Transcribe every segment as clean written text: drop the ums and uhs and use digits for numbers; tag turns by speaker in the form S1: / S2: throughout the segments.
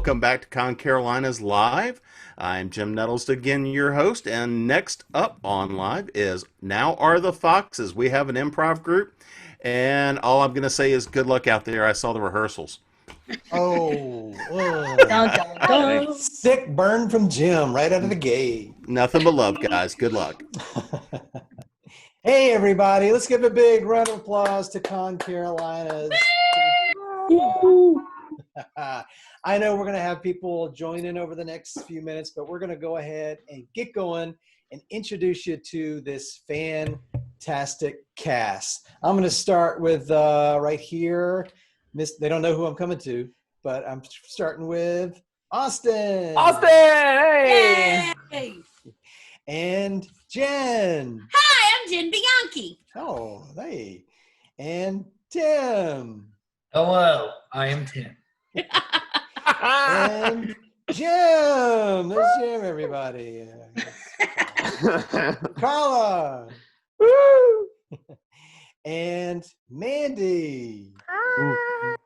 S1: welcome back to ConCarolinas Live. I'm Jim Nettles again, your host, and next up on live is Now Are the Foxes. We have an improv group, and all I'm going to say is good luck out there. I saw the rehearsals.
S2: Oh,
S3: Dun, dun, dun.
S2: sick burn from Jim right out of the gate.
S1: Nothing but love, guys. Good luck.
S2: Hey, everybody, let's give a big round of applause to ConCarolinas. I know we're going to have people join in over the next few minutes, but we're going to go ahead and get going and introduce you to this fantastic cast. I'm going to start with right here. They don't know who I'm coming to, but I'm starting with Austin.
S4: Austin! Hey!
S3: Yay!
S2: And Jen.
S3: Hi, I'm Jen Bianchi.
S2: Oh, hey. And Tim.
S4: Hello, I am Tim.
S2: And Jim. There's Jim, everybody. Carla.
S4: Woo!
S2: And Mandy.
S5: Hi.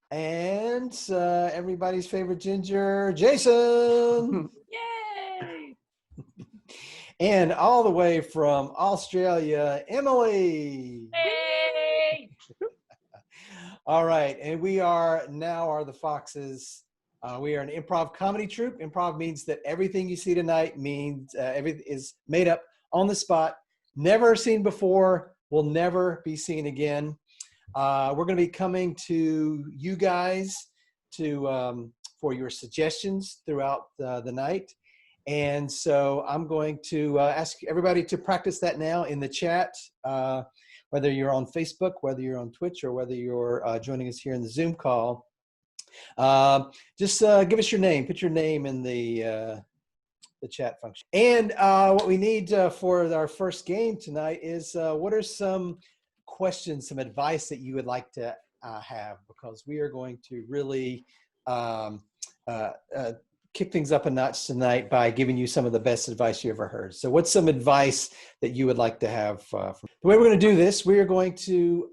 S2: And everybody's favorite ginger, Jason.
S3: Yay!
S2: And all the way from Australia, Emily.
S3: Hey!
S2: All right, and we are Now Are the Foxes. We are an improv comedy troupe. Improv means that everything you see tonight means everything is made up on the spot, never seen before, will never be seen again. We're going to be coming to you guys for your suggestions throughout the night. And so I'm going to ask everybody to practice that now in the chat, whether you're on Facebook, whether you're on Twitch, or whether you're joining us here in the Zoom call. Just give us your name. Put your name in the chat function. And what we need for our first game tonight is what are some questions, some advice that you would like to have, because we are going to really kick things up a notch tonight by giving you some of the best advice you ever heard. So what's some advice that you would like to have? The way we're going to do this, we are going to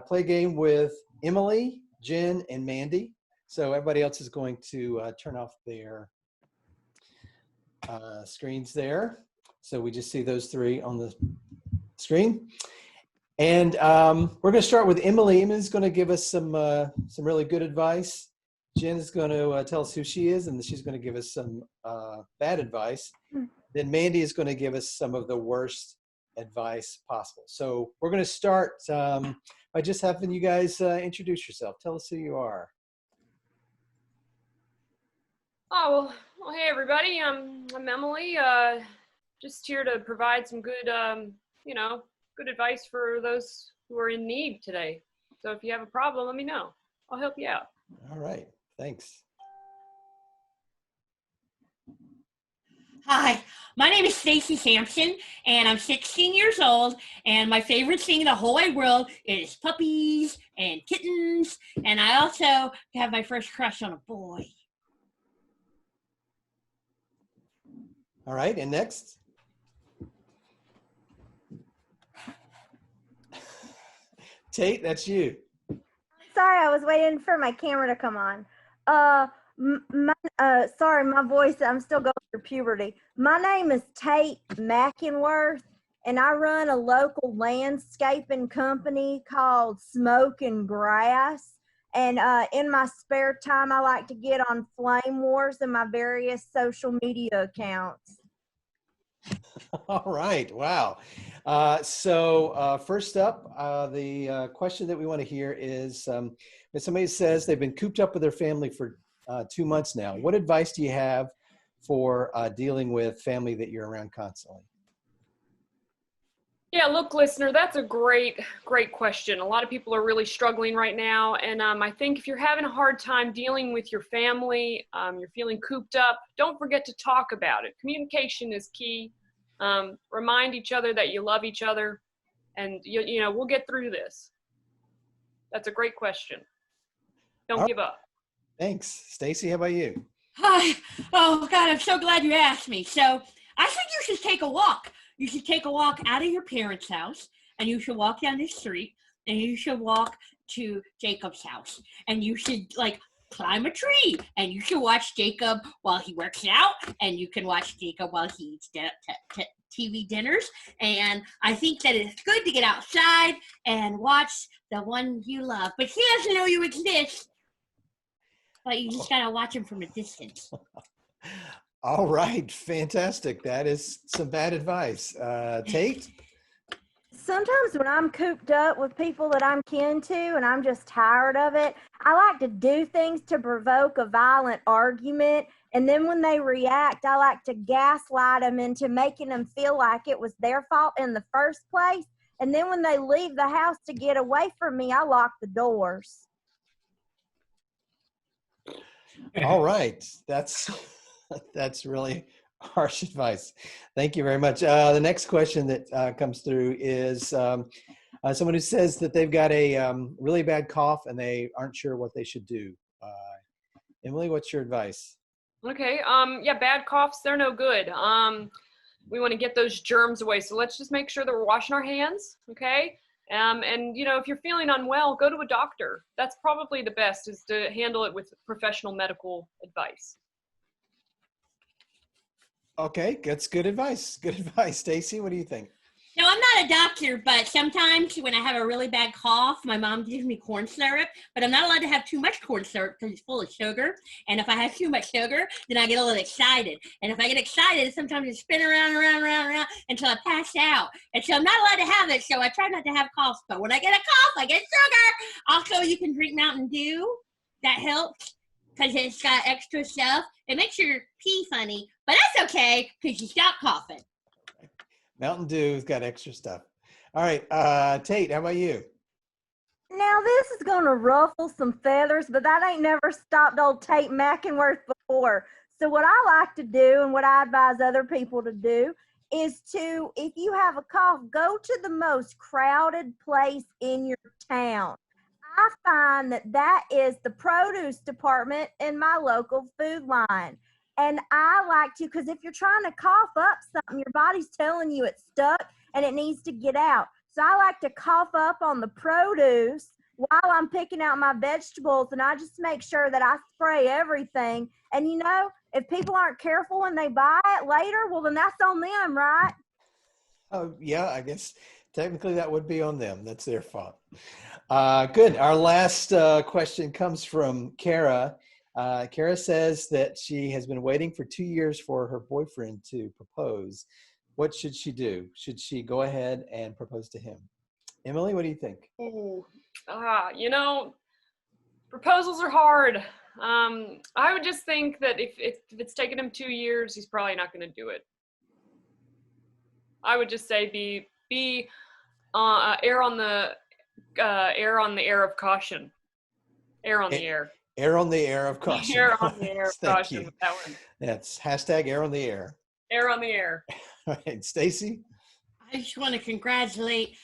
S2: play a game with Emily, Jen, and Mandy. So everybody else is going to turn off their screens there. So we just see those three on the screen. And we're going to start with Emily. Emily's going to give us some really good advice. Jen is going to tell us who she is, and she's going to give us some bad advice. Then Mandy is going to give us some of the worst advice possible. So we're going to start by just having you guys introduce yourself. Tell us who you are.
S6: Oh, well, hey everybody. I'm Emily. Just here to provide some good, good advice for those who are in need today. So if you have a problem, let me know. I'll help you out.
S2: All right. Thanks.
S3: Hi, my name is Stacy Sampson, and I'm 16 years old, and my favorite thing in the whole wide world is puppies and kittens, and I also have my first crush on a boy.
S2: All right, and next? Tate, that's you.
S5: Sorry, I was waiting for my camera to come on. Sorry, my voice, I'm still going through puberty. My name is Tate Mackenworth, and I run a local landscaping company called Smoke and Grass. And in my spare time, I like to get on flame wars in my various social media accounts.
S2: All right, wow. So first up, the question that we want to hear is, if somebody says they've been cooped up with their family for 2 months now, what advice do you have for dealing with family that you're around constantly?
S6: Yeah, look, listener, that's a great question. A lot of people are really struggling right now. And I think if you're having a hard time dealing with your family, you're feeling cooped up, don't forget to talk about it. Communication is key. Remind each other that you love each other, and we'll get through this. That's a great question. Don't give up.
S2: Thanks. Stacy, how about you?
S3: Hi. Oh, God, I'm so glad you asked me. So I think you should take a walk. You should take a walk out of your parents' house, and you should walk down the street, and you should walk to Jacob's house, and you should like climb a tree, and you can watch Jacob while he works out, and you can watch Jacob while he eats TV dinners. And I think that it's good to get outside and watch the one you love, but he doesn't know you exist. But you just gotta watch him from a distance.
S2: All right, fantastic. That is some bad advice. Tate?
S5: Sometimes when I'm cooped up with people that I'm kin to and I'm just tired of it, I like to do things to provoke a violent argument. And then when they react, I like to gaslight them into making them feel like it was their fault in the first place. And then when they leave the house to get away from me, I lock the doors.
S2: All right. That's really harsh advice. Thank you very much. The next question that comes through is someone who says that they've got a really bad cough and they aren't sure what they should do. Emily, what's your advice?
S6: Okay. Yeah, bad coughs, they're no good. We want to get those germs away. So let's just make sure that we're washing our hands. Okay. And you know, if you're feeling unwell, go to a doctor. That's probably the best, is to handle it with professional medical advice.
S2: Okay, that's good advice. Good advice. Stacy, what do you think?
S3: No, I'm not a doctor, but sometimes when I have a really bad cough, my mom gives me corn syrup, but I'm not allowed to have too much corn syrup because it's full of sugar. And if I have too much sugar, then I get a little excited. And if I get excited, sometimes I spin around until I pass out. And so I'm not allowed to have it, so I try not to have coughs. But when I get a cough, I get sugar. Also, you can drink Mountain Dew. That helps because it's got extra stuff. It makes your pee funny, but that's okay because you stop coughing.
S2: Mountain Dew's got extra stuff. All right, Tate, how about you?
S5: Now this is going to ruffle some feathers, but that ain't never stopped old Tate Mackenworth before. So what I like to do and what I advise other people to do is to, if you have a cough, go to the most crowded place in your town. I find that is the produce department in my local food line. And I like to, because if you're trying to cough up something, your body's telling you it's stuck and it needs to get out. So I like to cough up on the produce while I'm picking out my vegetables, and I just make sure that I spray everything. And you know, if people aren't careful when they buy it later, well, then that's on them, right?
S2: Oh, yeah, I guess technically that would be on them. That's their fault. Good. Our last question comes from Kara. Kara says that she has been waiting for 2 years for her boyfriend to propose. What should she do? Should she go ahead and propose to him? Emily, what do you think?
S6: Ooh, you know, proposals are hard. I would just think that if it's taken him 2 years, he's probably not going to do it. I would just say err on the air of caution. Err on the air.
S2: Err on the air of caution.
S6: Err on the air of
S2: Thank
S6: caution.
S2: you.
S6: With that one.
S2: That's hashtag err on the air.
S6: Air on the air.
S2: All right, Stacy.
S3: I just want to congratulate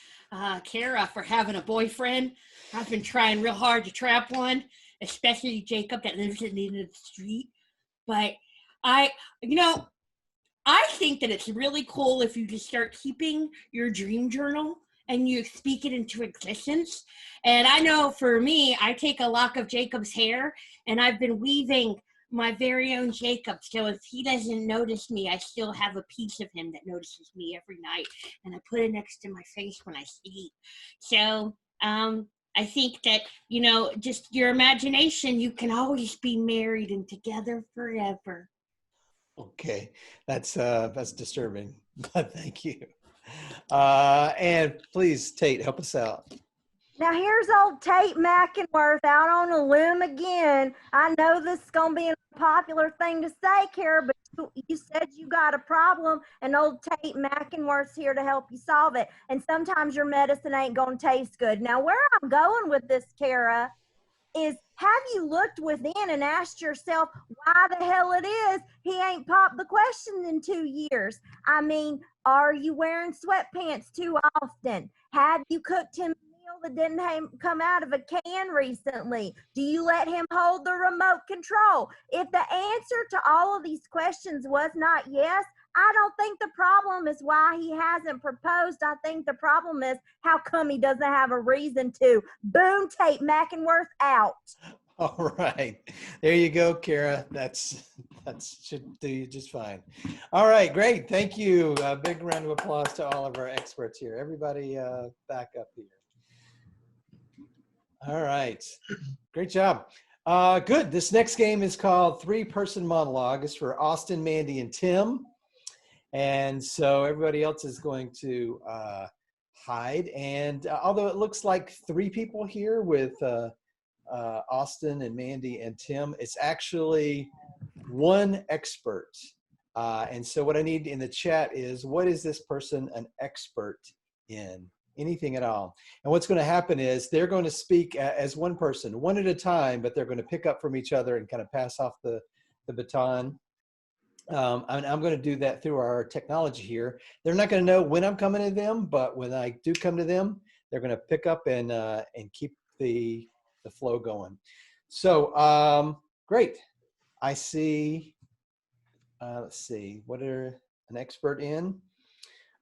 S3: Kara for having a boyfriend. I've been trying real hard to trap one, especially Jacob that lives at the end of the street. But I think that it's really cool if you just start keeping your dream journal and you speak it into existence. And I know for me, I take a lock of Jacob's hair and I've been weaving my very own Jacob. So if he doesn't notice me, I still have a piece of him that notices me every night. And I put it next to my face when I sleep. So I think that, you know, just your imagination, you can always be married and together forever.
S2: Okay, that's disturbing, but thank you. And please, Tate, help us out.
S5: Now here's old Tate Mackenworth out on a limb again. I know this is going to be a popular thing to say, Kara, but you said you got a problem, and old Tate Mackenworth's here to help you solve it. And sometimes your medicine ain't going to taste good. Now where I'm going with this, Kara, is have you looked within and asked yourself why the hell it is he ain't popped the question in 2 years? I mean, are you wearing sweatpants too often? Have you cooked him a meal that didn't come out of a can recently? Do you let him hold the remote control? If the answer to all of these questions was not yes, I don't think the problem is why he hasn't proposed. I think the problem is how come he doesn't have a reason to. Boom, Tate McInworth out.
S2: All right. There you go, Kara. That should do you just fine. All right, great. Thank you. A big round of applause to all of our experts here. Everybody back up here. All right. Great job. Good. This next game is called Three-Person Monologue. It's for Austin, Mandy, and Tim. And so everybody else is going to hide. And although it looks like three people here with Austin and Mandy and Tim, it's actually one expert. And so what I need in the chat is, what is this person an expert in? Anything at all. And what's going to happen is they're going to speak as one person, one at a time, but they're going to pick up from each other and kind of pass off the baton. I'm going to do that through our technology here. They're not going to know when I'm coming to them, but when I do come to them, they're going to pick up and keep the flow going. So great. I see. Let's see. What are an expert in?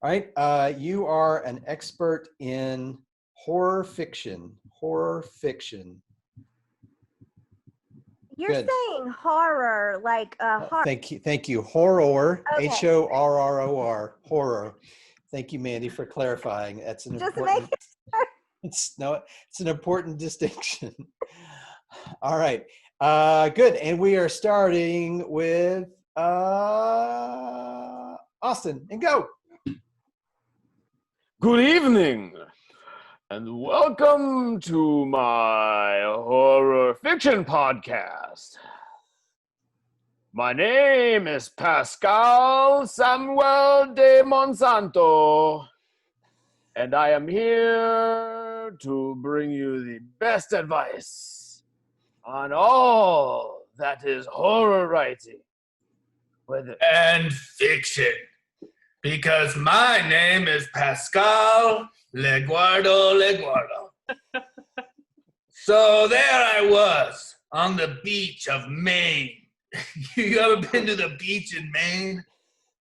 S2: All right. You are an expert in horror fiction. Horror fiction.
S5: You're
S2: Good.
S5: saying horror, like horror.
S2: Thank you. Horror.
S5: Okay.
S2: HORROR. Horror. Thank you, Mandy, for clarifying. That's an
S5: Just
S2: important.
S5: make it.
S2: It's an important distinction. All right. Good. And we are starting with Austin. And go.
S7: Good evening, and welcome to my horror fiction podcast. My name is Pascal Samuel de Monsanto, and I am here to bring you the best advice on all that is horror writing.
S4: And fiction. Because my name is Pascal Leguardo. So there I was on the beach of Maine. You ever been to the beach in Maine?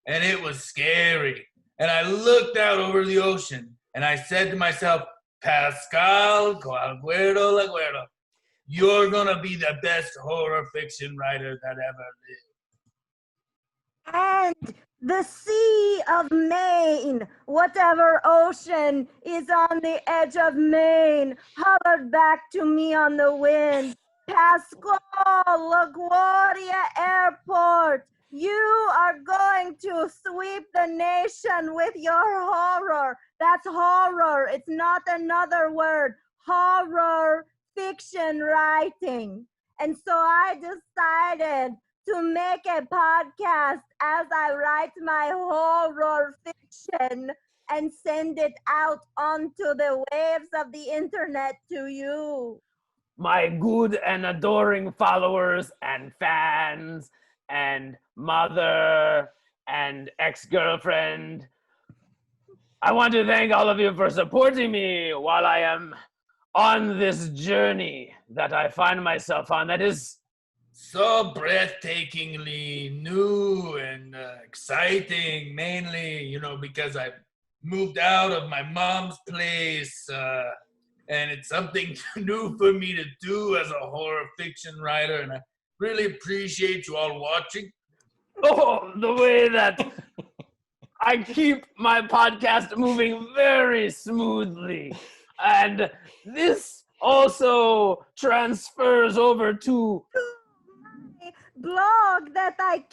S4: And it was scary. And I looked out over the ocean and I said to myself, Pascal Leguardo, you're going to be the best horror fiction writer that ever lived.
S5: And the Sea of Maine, whatever ocean is on the edge of Maine, hovered back to me on the wind. Pascal LaGuardia Airport, you are going to sweep the nation with your horror. That's horror. It's not another word. Horror fiction writing. And so I decided to make a podcast as I write my horror fiction and send it out onto the waves of the internet to you.
S7: My good and adoring followers and fans and mother and ex-girlfriend, I want to thank all of you for supporting me while I am on this journey that I find myself on that is
S4: so breathtakingly new and exciting, mainly, because I moved out of my mom's place, and it's something new for me to do as a horror fiction writer, and I really appreciate you all watching.
S7: Oh, the way that I keep my podcast moving very smoothly. And this also transfers over to
S5: blog that I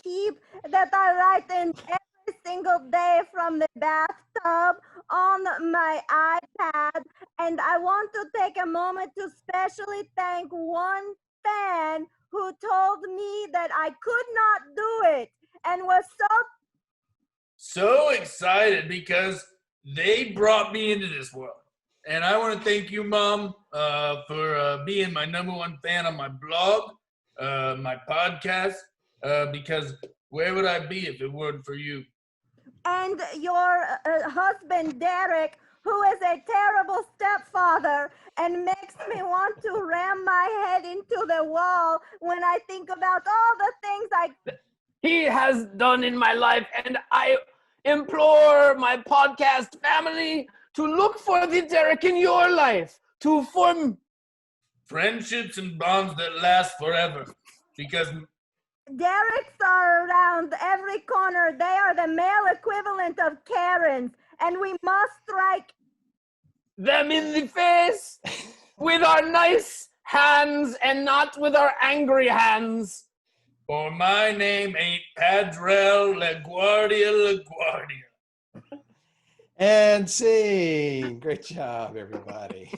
S5: write in every single day from the bathtub on my iPad. And I want to take a moment to specially thank one fan who told me that I could not do it and was
S4: so excited because they brought me into this world. And I want to thank you, Mom, for being my #1 fan on my blog, my podcast, because where would I be if it weren't for you?
S5: And your husband, Derek, who is a terrible stepfather and makes me want to ram my head into the wall when I think about all the things
S7: he has done in my life, and I implore my podcast family to look for the Derek in your life to form
S4: friendships and bonds that last forever. Because
S5: Derek's are around every corner. They are the male equivalent of Karens, and we must strike
S7: them in the face with our nice hands and not with our angry hands.
S4: for my name ain't Padrel LaGuardia.
S2: And scene. Great job, everybody.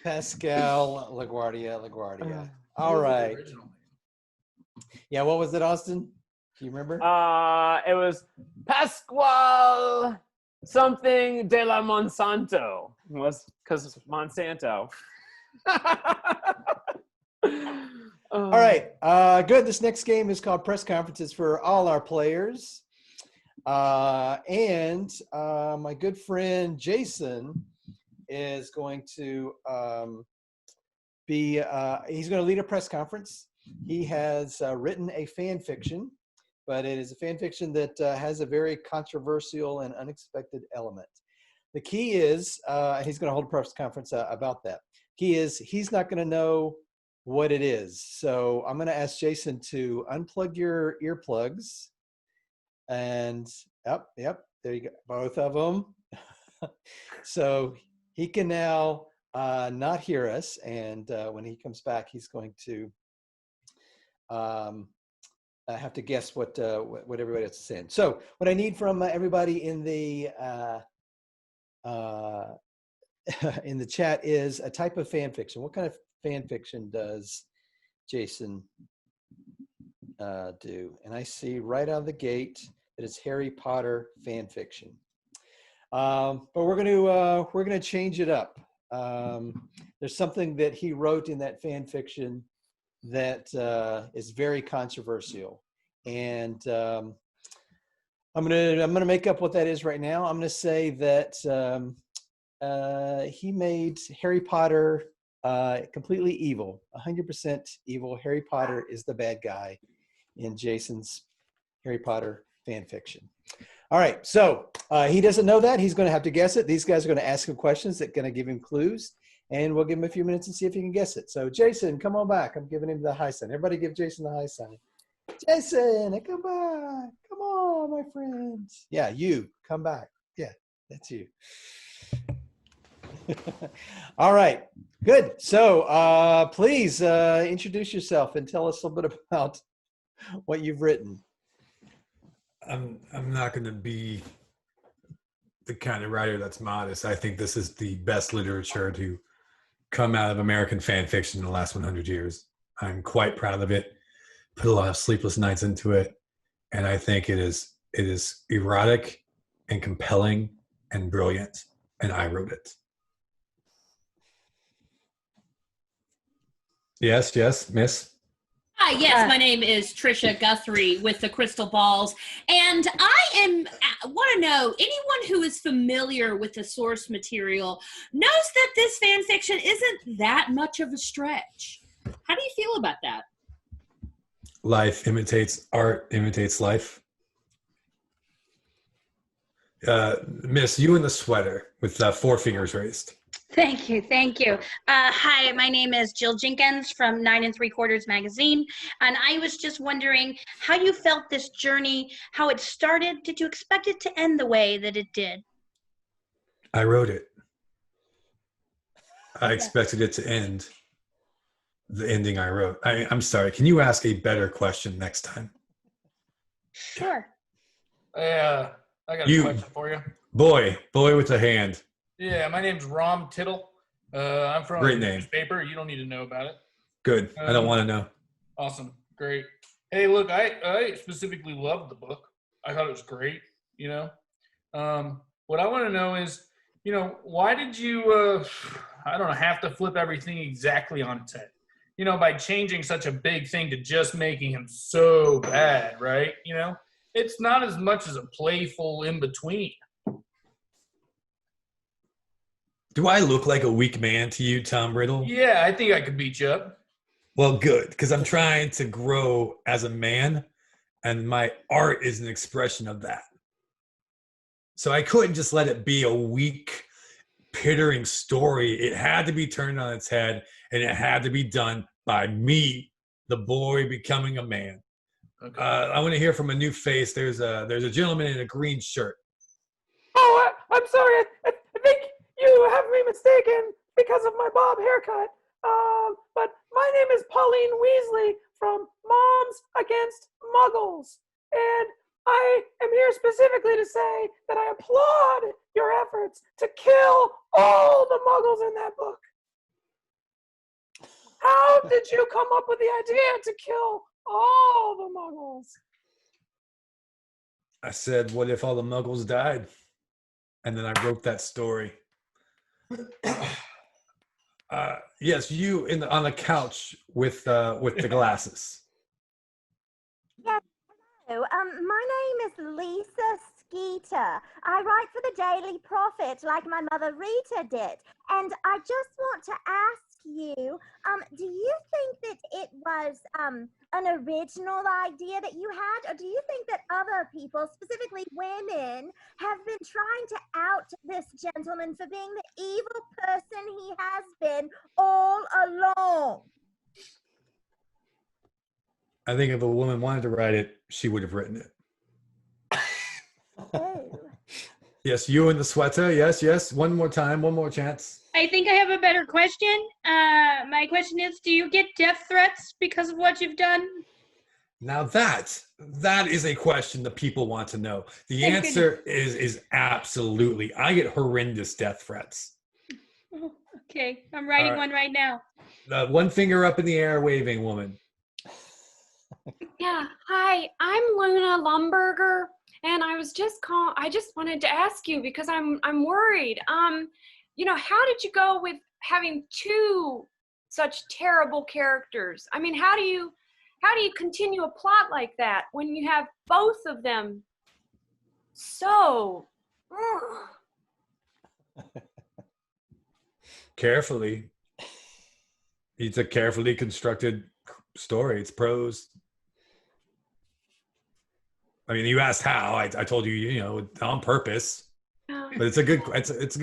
S2: Pascal LaGuardia. All right. Yeah, what was it, Austin? Do you remember?
S7: It was Pascual something de la Monsanto. It was because Monsanto.
S2: All right, good. This next game is called Press Conferences for all our players. And my good friend Jason is going to he's going to lead a press conference. He has written a fan fiction, but it is a fan fiction that has a very controversial and unexpected element. The key is, he's going to hold a press conference about that. Key is he's not going to know what it is. So I'm going to ask Jason to unplug your earplugs. And yep, there you go, both of them. So he can now not hear us. And when he comes back, he's going to have to guess what everybody else is saying. So what I need from everybody in the chat is a type of fan fiction. What kind of fan fiction does Jason do? And I see right out of the gate that it's Harry Potter fan fiction. But we're gonna change it up. There's something that he wrote in that fan fiction that is very controversial, and I'm gonna make up what that is right now. I'm gonna say that he made Harry Potter completely evil, 100% evil. Harry Potter is the bad guy in Jason's Harry Potter fan fiction. All right, so he doesn't know that. He's going to have to guess it. These guys are going to ask him questions that are going to give him clues, and we'll give him a few minutes and see if he can guess it. So Jason, come on back. I'm giving him the high sign. Everybody give Jason the high sign. Jason, come back. Come on, my friends. Yeah, you, come back. Yeah, that's you. All right, good. So please introduce yourself and tell us a little bit about what you've written.
S8: I'm not going to be the kind of writer that's modest. I think this is the best literature to come out of American fan fiction in the last 100 years. I'm quite proud of it. Put a lot of sleepless nights into it, and I think it is erotic and compelling and brilliant. And I wrote it. Yes, miss.
S3: Hi, yes, my name is Trisha Guthrie with the Crystal Balls, and I want to know, anyone who is familiar with the source material knows that this fan fiction isn't that much of a stretch. How do you feel about that?
S8: Life imitates art, imitates life. Miss, you in the sweater with 4 fingers raised.
S9: Thank you. Hi, my name is Jill Jenkins from 9 3/4 magazine, and I was just wondering how you felt this journey, how it started. Did you expect it to end the way that it did?
S8: I wrote it. I expected it to end the ending I wrote. I'm sorry. Can you ask a better question next time?
S9: Sure.
S4: I got a question for you.
S8: Boy with a hand.
S4: Yeah, my name's Rom Tittle. I'm from
S8: Great
S4: a
S8: name.
S4: newspaper. You don't need to know about it.
S8: Good. I don't want to know.
S4: Awesome. Great. Hey, look, I specifically loved the book. I thought it was great, you know. What I want to know is, you know, why did you, have to flip everything exactly on its head? You know, by changing such a big thing to just making him so bad, right? You know, it's not as much as a playful in-between.
S8: Do I look like a weak man to you, Tom Riddle?
S4: Yeah, I think I could beat you up.
S8: Well, good, because I'm trying to grow as a man, and my art is an expression of that. So I couldn't just let it be a weak, pittering story. It had to be turned on its head, and it had to be done by me, the boy becoming a man.
S4: Okay.
S8: I want to hear from a new face. There's a gentleman in a green shirt.
S7: Oh, I'm sorry. I think you have me mistaken because of my bob haircut. But my name is Pauline Weasley from Moms Against Muggles. And I am here specifically to say that I applaud your efforts to kill all the muggles in that book. How did you come up with the idea to kill all the muggles?
S8: I said, what if all the muggles died? And then I wrote that story. Yes, you on the couch with the glasses.
S5: Yes, hello. My name is Lisa Skeeter. I write for the Daily Prophet like my mother Rita did. And I just want to ask you, do you think that it was an original idea that you had? Or do you think that other people, specifically women, have been trying to out this gentleman for being the evil person he has been all along?
S8: I think if a woman wanted to write it, she would have written it.
S5: Oh.
S8: Yes, you in the sweater. Yes. One more time, one more chance.
S9: I think I have a better question. My question is, do you get death threats because of what you've done?
S8: Now that is a question that people want to know. The answer is absolutely. I get horrendous death threats.
S9: Oh, okay, I'm writing
S8: All right.
S9: one right now.
S8: One finger up in the air, waving woman.
S6: Yeah. Hi, I'm Luna Lumberger, and I was just I just wanted to ask you because I'm worried. How did you go with having two such terrible characters? I mean, how do you continue a plot like that when you have both of them so
S8: Carefully. It's a carefully constructed story. It's prose. I mean, you asked how. I told you, on purpose. But it's a good question. It's a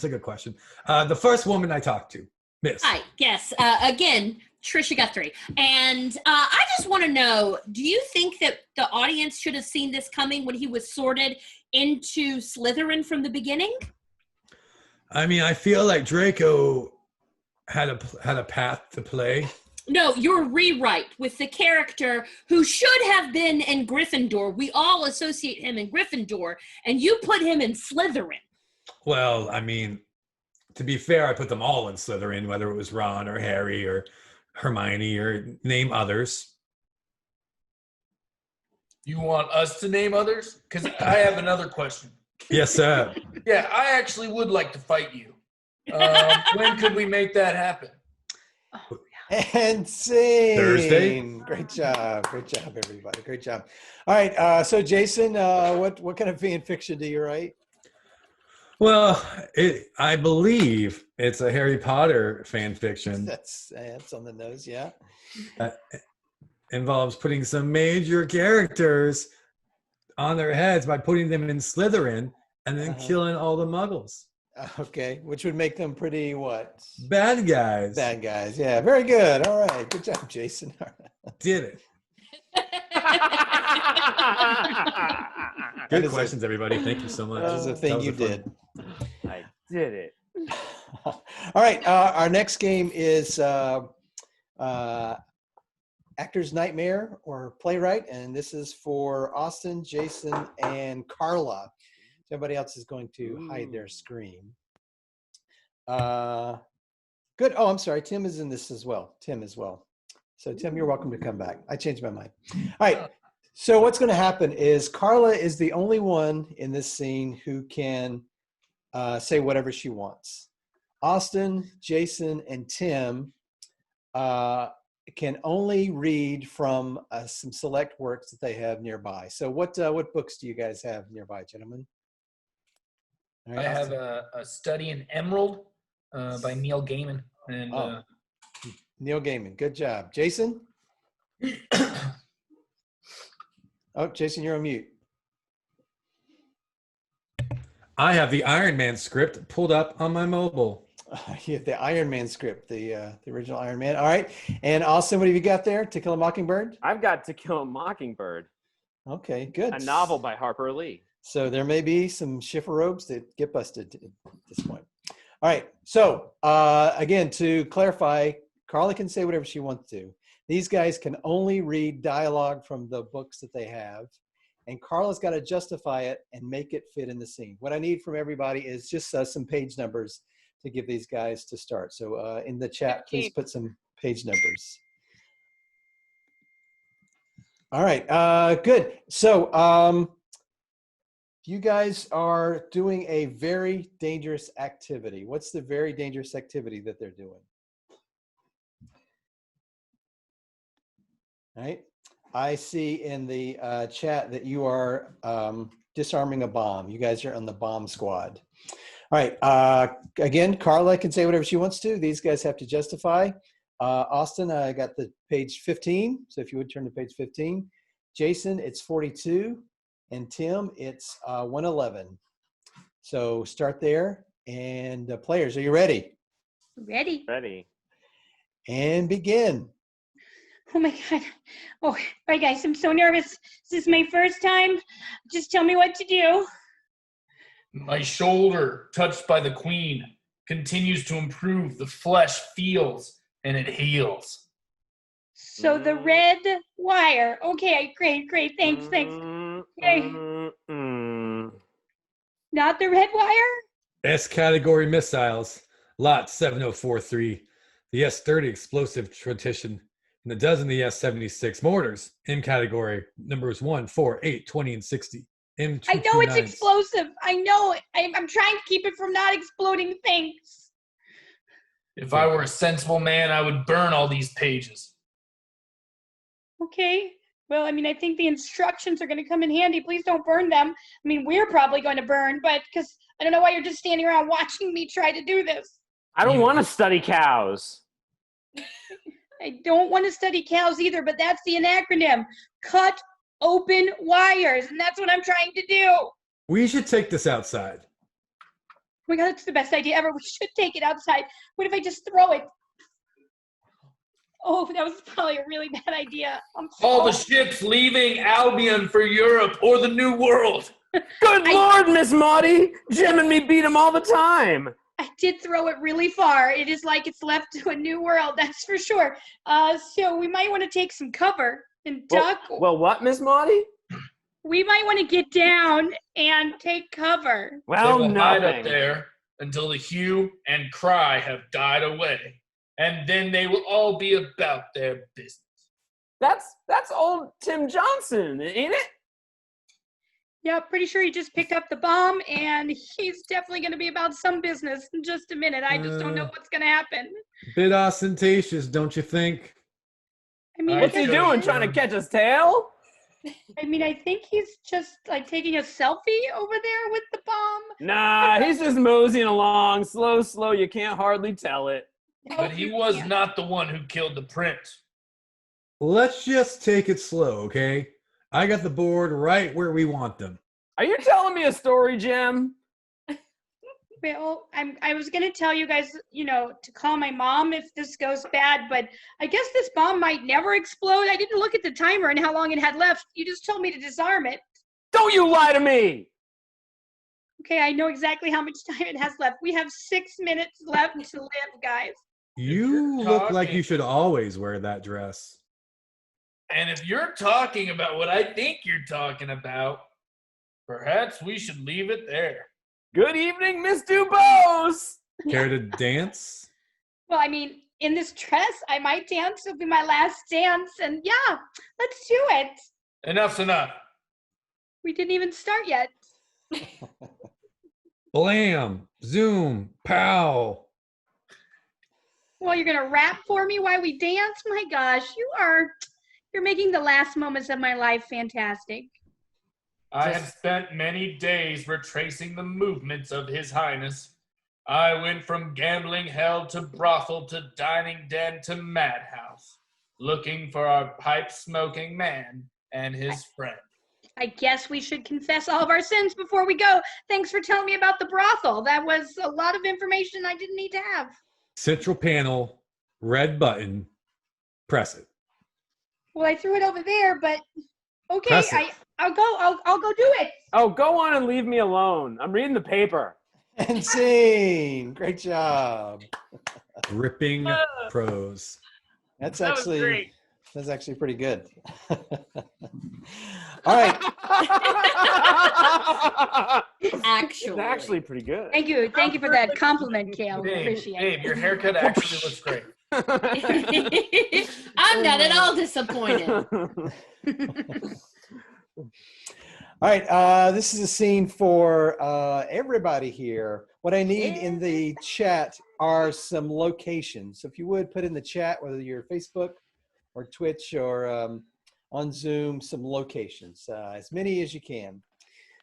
S8: good question. The first woman I talked to, Miss.
S3: Hi, yes. Again, Trisha Guthrie. And I just want to know, do you think that the audience should have seen this coming when he was sorted into Slytherin from the beginning?
S8: I mean, I feel like Draco had a path to play.
S3: No, your rewrite with the character who should have been in Gryffindor. We all associate him in Gryffindor, and you put him in Slytherin.
S8: Well, I mean, to be fair, I put them all in Slytherin, whether it was Ron or Harry or Hermione or name others.
S4: You want us to name others? Because I have another question.
S8: Yes, sir.
S4: Yeah, I actually would like to fight you. When could we make that happen?
S2: And scene.
S8: Thursday.
S2: Great job, everybody. Great job. All right, so Jason, what kind of fan fiction do you write?
S8: Well, I believe it's a Harry Potter fan fiction.
S2: That's on the nose, yeah.
S8: Involves putting some major characters on their heads by putting them in Slytherin and then killing all the muggles.
S2: Okay, which would make them pretty what?
S8: Bad guys.
S2: Bad guys, yeah. Very good. All right, good job, Jason.
S8: Did it. Good questions, everybody. Thank you so much.
S2: That is a thing you did.
S7: I did it.
S2: All right, our next game is Actor's Nightmare or Playwright, and this is for Austin, Jason, and Carla. Everybody else is going to hide their screen. Good. Oh, I'm sorry. Tim is in this as well. Tim as well. So Tim, you're welcome to come back. I changed my mind. All right. So what's going to happen is Carla is the only one in this scene who can say whatever she wants. Austin, Jason, and Tim can only read from some select works that they have nearby. So what books do you guys have nearby, gentlemen? All right,
S4: I have a Study in Emerald by Neil Gaiman. And
S2: Neil Gaiman. Good job. Jason? Oh, Jason, you're on mute.
S8: I have the Iron Man script pulled up on my mobile.
S2: You have the Iron Man script, the original Iron Man. All right. And Austin, what have you got there? To Kill a Mockingbird?
S7: I've got To Kill a Mockingbird,
S2: Okay, good.
S7: a novel by Harper Lee.
S2: So there may be some Schiffer robes that get busted at this point. All right. So again, to clarify, Carla can say whatever she wants to. These guys can only read dialogue from the books that they have. And Carla's got to justify it and make it fit in the scene. What I need from everybody is just some page numbers to give these guys to start. So in the chat, please put some page numbers. All right, good. So you guys are doing a very dangerous activity. What's the very dangerous activity that they're doing? All right. I see in the chat that you are disarming a bomb. You guys are on the bomb squad. All right. Again, Carla can say whatever she wants to. These guys have to justify. Austin, I got the page 15. So if you would turn to page 15. Jason, it's 42. And Tim, it's 111. So start there. And players, are you ready?
S9: Ready.
S7: Ready.
S2: And begin.
S9: Oh my God. Oh, all right, guys, I'm so nervous. This is my first time. Just tell me what to do.
S4: My shoulder, touched by the queen, continues to improve. The flesh feels and it heals.
S9: So the red wire. Okay, great. Thanks. Okay. Not the red wire?
S8: S category missiles, lot 7043. The S-30 explosive tradition. And a dozen of the S-76 mortars. M category numbers 1, 4, 8, 20, and 60. M229s.
S9: I know it's explosive. I know it. I'm trying to keep it from not exploding things.
S4: If I were a sensible man, I would burn all these pages.
S9: Okay. Well, I mean, I think the instructions are going to come in handy. Please don't burn them. I mean, we're probably going to burn, but because I don't know why you're just standing around watching me try to do this.
S7: I don't want to study cows.
S9: I don't want to study cows either, but that's the acronym. Cut open wires, and that's what I'm trying to do.
S8: We should take this outside.
S9: Oh my God, that's the best idea ever. We should take it outside. What if I just throw it? Oh, that was probably a really bad idea.
S4: All the ships leaving Albion for Europe or the New World.
S7: Good Lord, Miss Maudie! Jim and me beat him all the time.
S9: I did throw it really far. It is like it's left to a new world, that's for sure. So we might want to take some cover and duck.
S7: Well, what, Miss Maudie?
S9: We might want to get down and take cover.
S7: Well,
S4: they will hide
S7: nothing.
S4: up there until the hue and cry have died away, and then they will all be about their business.
S7: That's old Tim Johnson, ain't it?
S9: Yeah, pretty sure he just picked up the bomb, and he's definitely going to be about some business in just a minute. I just don't know what's going to happen.
S8: Bit ostentatious, don't you think?
S9: I mean,
S7: What's he doing? Trying to catch his tail?
S9: I mean, I think he's just like taking a selfie over there with the bomb.
S7: Nah, he's just moseying along, slow. You can't hardly tell it.
S4: But he was not the one who killed the prince.
S8: Let's just take it slow, okay? I got the board right where we want them.
S7: Are you telling me a story, Jim?
S9: Well, I was going to tell you guys, to call my mom if this goes bad, but I guess this bomb might never explode. I didn't look at the timer and how long it had left. You just told me to disarm it.
S7: Don't you lie to me!
S9: Okay, I know exactly how much time it has left. We have 6 minutes left to live, guys.
S8: You look like you should always wear that dress.
S4: And if you're talking about what I think you're talking about, perhaps we should leave it there.
S7: Good evening, Miss Dubose!
S8: Care to dance?
S9: Well, I mean, in this dress, I might dance. It'll be my last dance. And yeah, let's do it.
S4: Enough's enough.
S9: We didn't even start yet.
S8: Blam, zoom, pow.
S9: Well, you're going to rap for me while we dance? My gosh, you're making the last moments of my life fantastic.
S4: I have spent many days retracing the movements of His Highness, I went from gambling hell to brothel to dining den to madhouse, looking for our pipe-smoking man and his friend.
S9: I guess we should confess all of our sins before we go. Thanks for telling me about the brothel. That was a lot of information I didn't need to have.
S8: Central panel, red button, press it.
S9: Well, I threw it over there, but okay,
S8: Press it.
S9: I'll go do it.
S7: Oh, go on and leave me alone. I'm reading the paper.
S2: And scene. Great job.
S8: Gripping prose.
S2: That's
S6: That was
S2: actually
S6: great.
S2: that's actually pretty good. All right.
S3: Actually.
S7: It's actually pretty good.
S9: Thank you for that compliment, Kale.
S4: Babe,
S9: Appreciate
S4: babe,
S9: it.
S4: your haircut actually looks great.
S3: I'm not at all disappointed.
S2: All right. This is a scene for everybody here. What I need in the chat are some locations. So if you would put in the chat, whether you're Facebook or Twitch or on Zoom, some locations, as many as you can.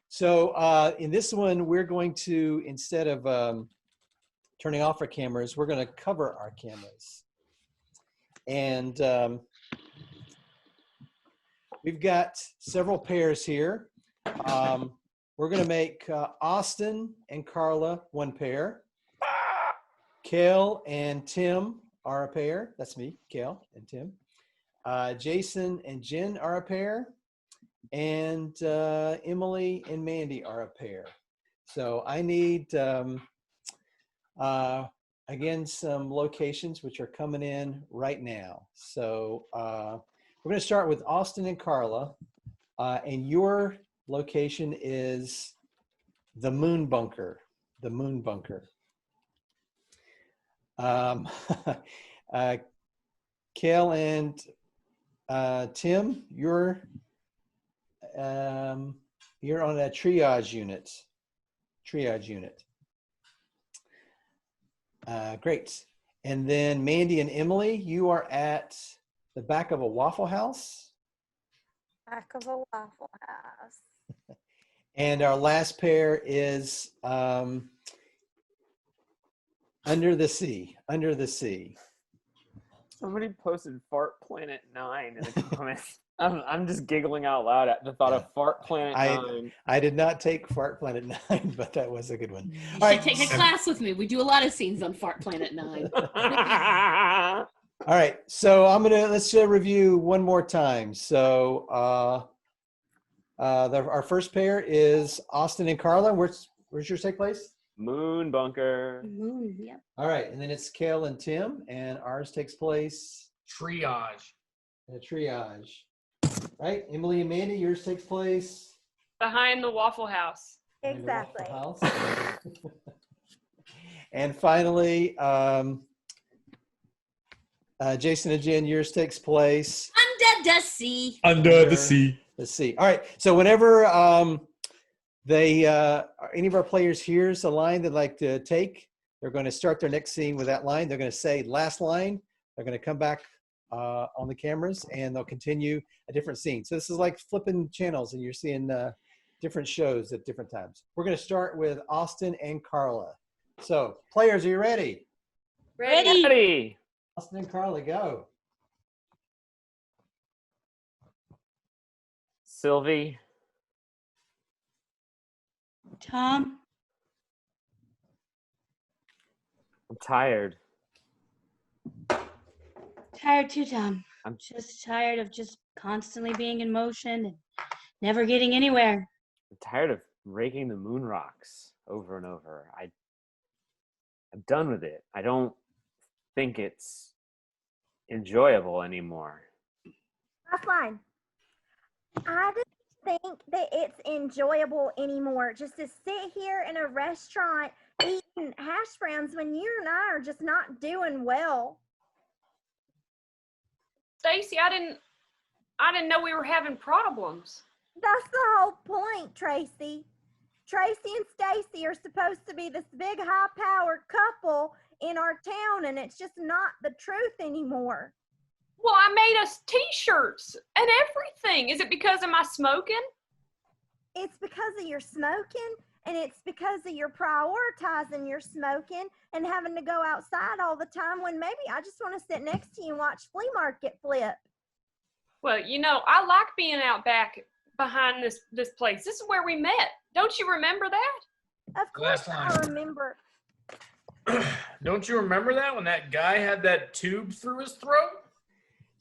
S2: So in this one, we're going to, instead of turning off our cameras, we're going to cover our cameras. And we've got several pairs here. We're going to make Austin and Carla one pair. Kale and Tim are a pair. That's me, Kale and Tim. Jason and Jen are a pair. And Emily and Mandy are a pair. So I need, again, some locations which are coming in right now. So we're going to start with Austin and Carla. And your location is the Moon Bunker. The Moon Bunker. Kale and Tim, you're on a triage unit. Great. And then Mandy and Emily, you are at the back of a Waffle House.
S5: Back of a Waffle House.
S2: And our last pair is under the sea. Under the sea.
S7: Somebody posted Fart Planet 9 in the comments. I'm just giggling out loud at the thought of Fart Planet 9.
S2: I did not take Fart Planet 9, but that was a good one.
S3: You
S2: All
S3: should
S2: right.
S3: take a class with me. We do a lot of scenes on Fart Planet 9.
S2: All right. So let's review one more time. So our first pair is Austin and Carla. Where's yours take place?
S7: Moon Bunker.
S9: Moon, yep.
S2: All right. And then it's Kale and Tim, and ours takes place
S4: Triage.
S2: in a triage. Right? Emily and Mandy, yours takes place
S6: Behind the Waffle House.
S2: in the Waffle
S5: Exactly.
S2: House. And finally, Jason and Jen, yours takes place
S3: Under the sea.
S8: Under the sea.
S2: Let's see. All right. So whenever any of our players hears a line they'd like to take, they're going to start their next scene with that line. They're going to say last line. They're going to come back on the cameras, and they'll continue a different scene. So this is like flipping channels, and you're seeing different shows at different times. We're going to start with Austin and Carla. So players, are you ready?
S7: Ready.
S2: Austin and Carla, go.
S7: Sylvie.
S9: Tom,
S7: I'm tired.
S9: tired too, Tom.
S7: I'm
S9: Just tired of just constantly being in motion and never getting anywhere.
S7: tired of raking the moon rocks over and over. I'm done with it. I don't think it's enjoyable anymore.
S5: That's fine. I just think that it's enjoyable anymore just to sit here in a restaurant eating hash browns when you and I are just not doing well.
S6: Stacy, I didn't know we were having problems.
S5: That's the whole point, Tracy. Tracy and Stacy are supposed to be this big high-powered couple in our town, and it's just not the truth anymore.
S6: Well, I made us t-shirts and everything. Is it because of my smoking?
S5: It's because of your smoking And it's because of your prioritizing your smoking and having to go outside all the time when maybe I just want to sit next to you and watch flea market flip.
S6: Well, you know, I like being out back behind this place. This is where we met. Don't you remember that?
S5: Of course I remember.
S4: Don't you remember that when that guy had that tube through his throat?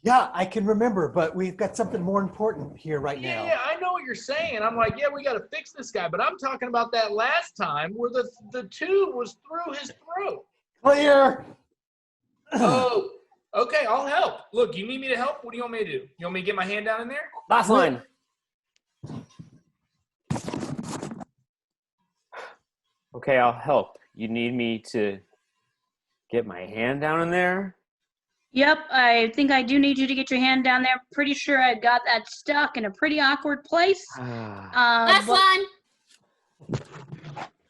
S2: Yeah, I can remember, but we've got something more important here right now.
S4: Yeah, I know what you're saying. I'm like, yeah, we got to fix this guy. But I'm talking about that last time where the tube was through his throat.
S2: Clear.
S4: Oh, okay, I'll help. Look, you need me to help? What do you want me to do? You want me to get my hand down in there?
S7: Last line. Okay, I'll help. You need me to get my hand down in there?
S9: Yep, I think I do need you to get your hand down there. Pretty sure I got that stuck in a pretty awkward place.
S3: Last line.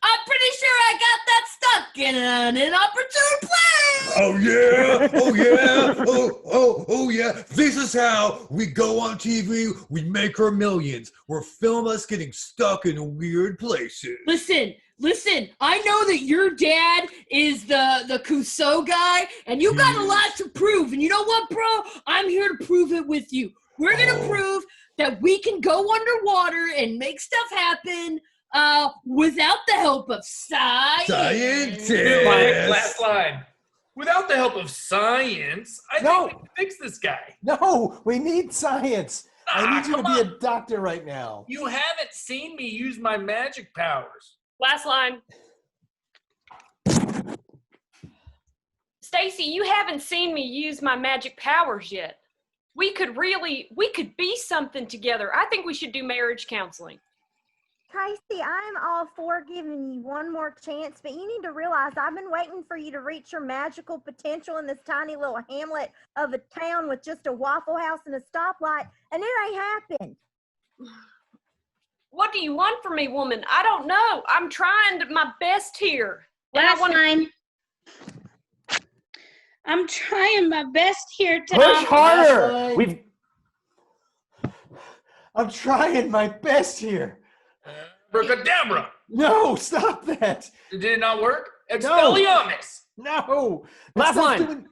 S3: I'm pretty sure I got that stuck in an inopportune place.
S10: Oh yeah! Oh yeah! Oh yeah! This is how we go on TV. We make our millions. We're film us getting stuck in weird places.
S3: Listen, I know that your dad is the Clouseau guy, and you got a lot to prove. And you know what, bro? I'm here to prove it with you. We're going to prove that we can go underwater and make stuff happen without the help of science.
S4: Last line. Without the help of science, I think we can fix this guy.
S2: No, we need science. I need you to be a doctor right now.
S4: You haven't seen me use my magic powers.
S6: Last line. Stacy, you haven't seen me use my magic powers yet. We could be something together. I think we should do marriage counseling.
S5: Tracy, I'm all for giving you one more chance, but you need to realize I've been waiting for you to reach your magical potential in this tiny little hamlet of a town with just a Waffle House and a stoplight, and it ain't happened.
S6: What do you want from me, woman? I don't know. I'm trying my best here.
S9: Last line. I'm trying my best here to
S7: push harder.
S2: I'm trying my best here.
S4: Abracadabra.
S2: No, stop that.
S4: Did it not work? Expelliarmus.
S2: No.
S7: Last line.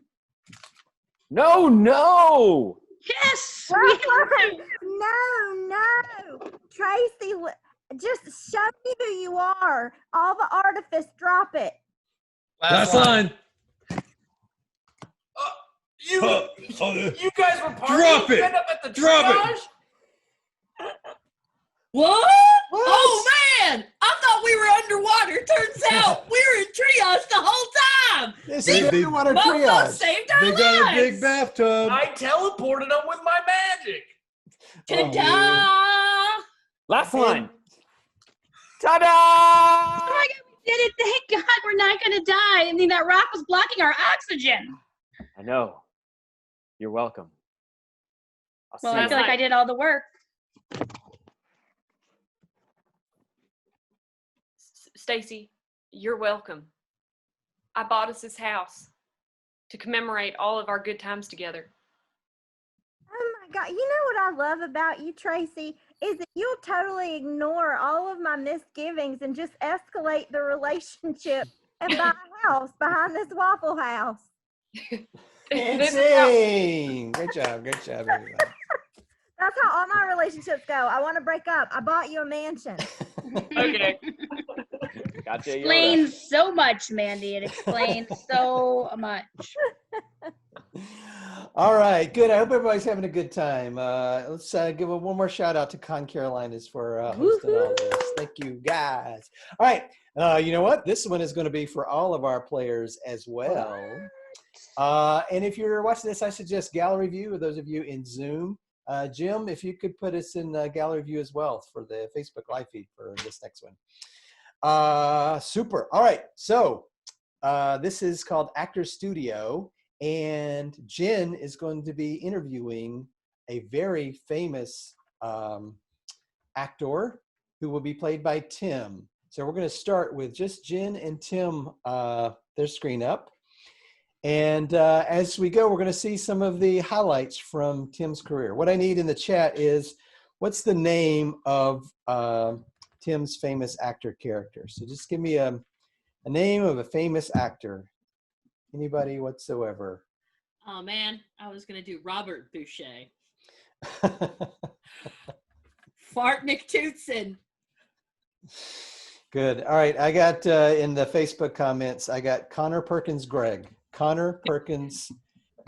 S7: No.
S9: Yes.
S5: No. Tracy, just show me who you are. All the artifice, drop it.
S4: Last line. You guys were partying?
S10: Drop it.
S4: End up at the
S10: Drop
S4: triage?
S10: it.
S3: What? Oh, man! I thought we were underwater. Turns out we were in triage the whole time.
S2: This is underwater
S3: Both
S2: triage.
S3: saved our
S10: They
S3: lives.
S10: got a big bathtub.
S4: I teleported them with my magic.
S3: Ta-da!
S7: Last line. Ta-da!
S9: Oh my God, we did it. Thank God we're not going to die. I mean, that rock was blocking our oxygen.
S7: I know. You're welcome.
S9: Well, I feel like I did all the work.
S6: Stacy, you're welcome. I bought us this house to commemorate all of our good times together.
S5: Oh my God. You know what I love about you, Tracy, is that you'll totally ignore all of my misgivings and just escalate the relationship and buy a house behind this Waffle House.
S2: Dancing. Great job, everybody.
S5: That's how all my relationships go. I want to break up. I bought you a mansion.
S6: Okay.
S7: Gotcha, Yoda.
S9: Explains so much, Mandy. It explains so much.
S2: All right, good. I hope everybody's having a good time. Let's give one more shout out to ConCarolinas for hosting all this. Thank you, guys. All right, you know what? This one is going to be for all of our players as well. And if you're watching this, I suggest gallery view for those of you in Zoom. Jim, if you could put us in gallery view as well for the Facebook live feed for this next one. Super. All right. So this is called Actor Studio, and Jen is going to be interviewing a very famous actor who will be played by Tim. So we're going to start with just Jen and Tim, their screen up. And as we go, we're going to see some of the highlights from Tim's career. What I need in the chat is, what's the name of Tim's famous actor character. So just give me a name of a famous actor. Anybody whatsoever.
S3: Oh man, I was gonna do Robert Boucher. Fart McTootson.
S2: Good. All right. I got in the Facebook comments, I got Connor Perkins Greg. Connor Perkins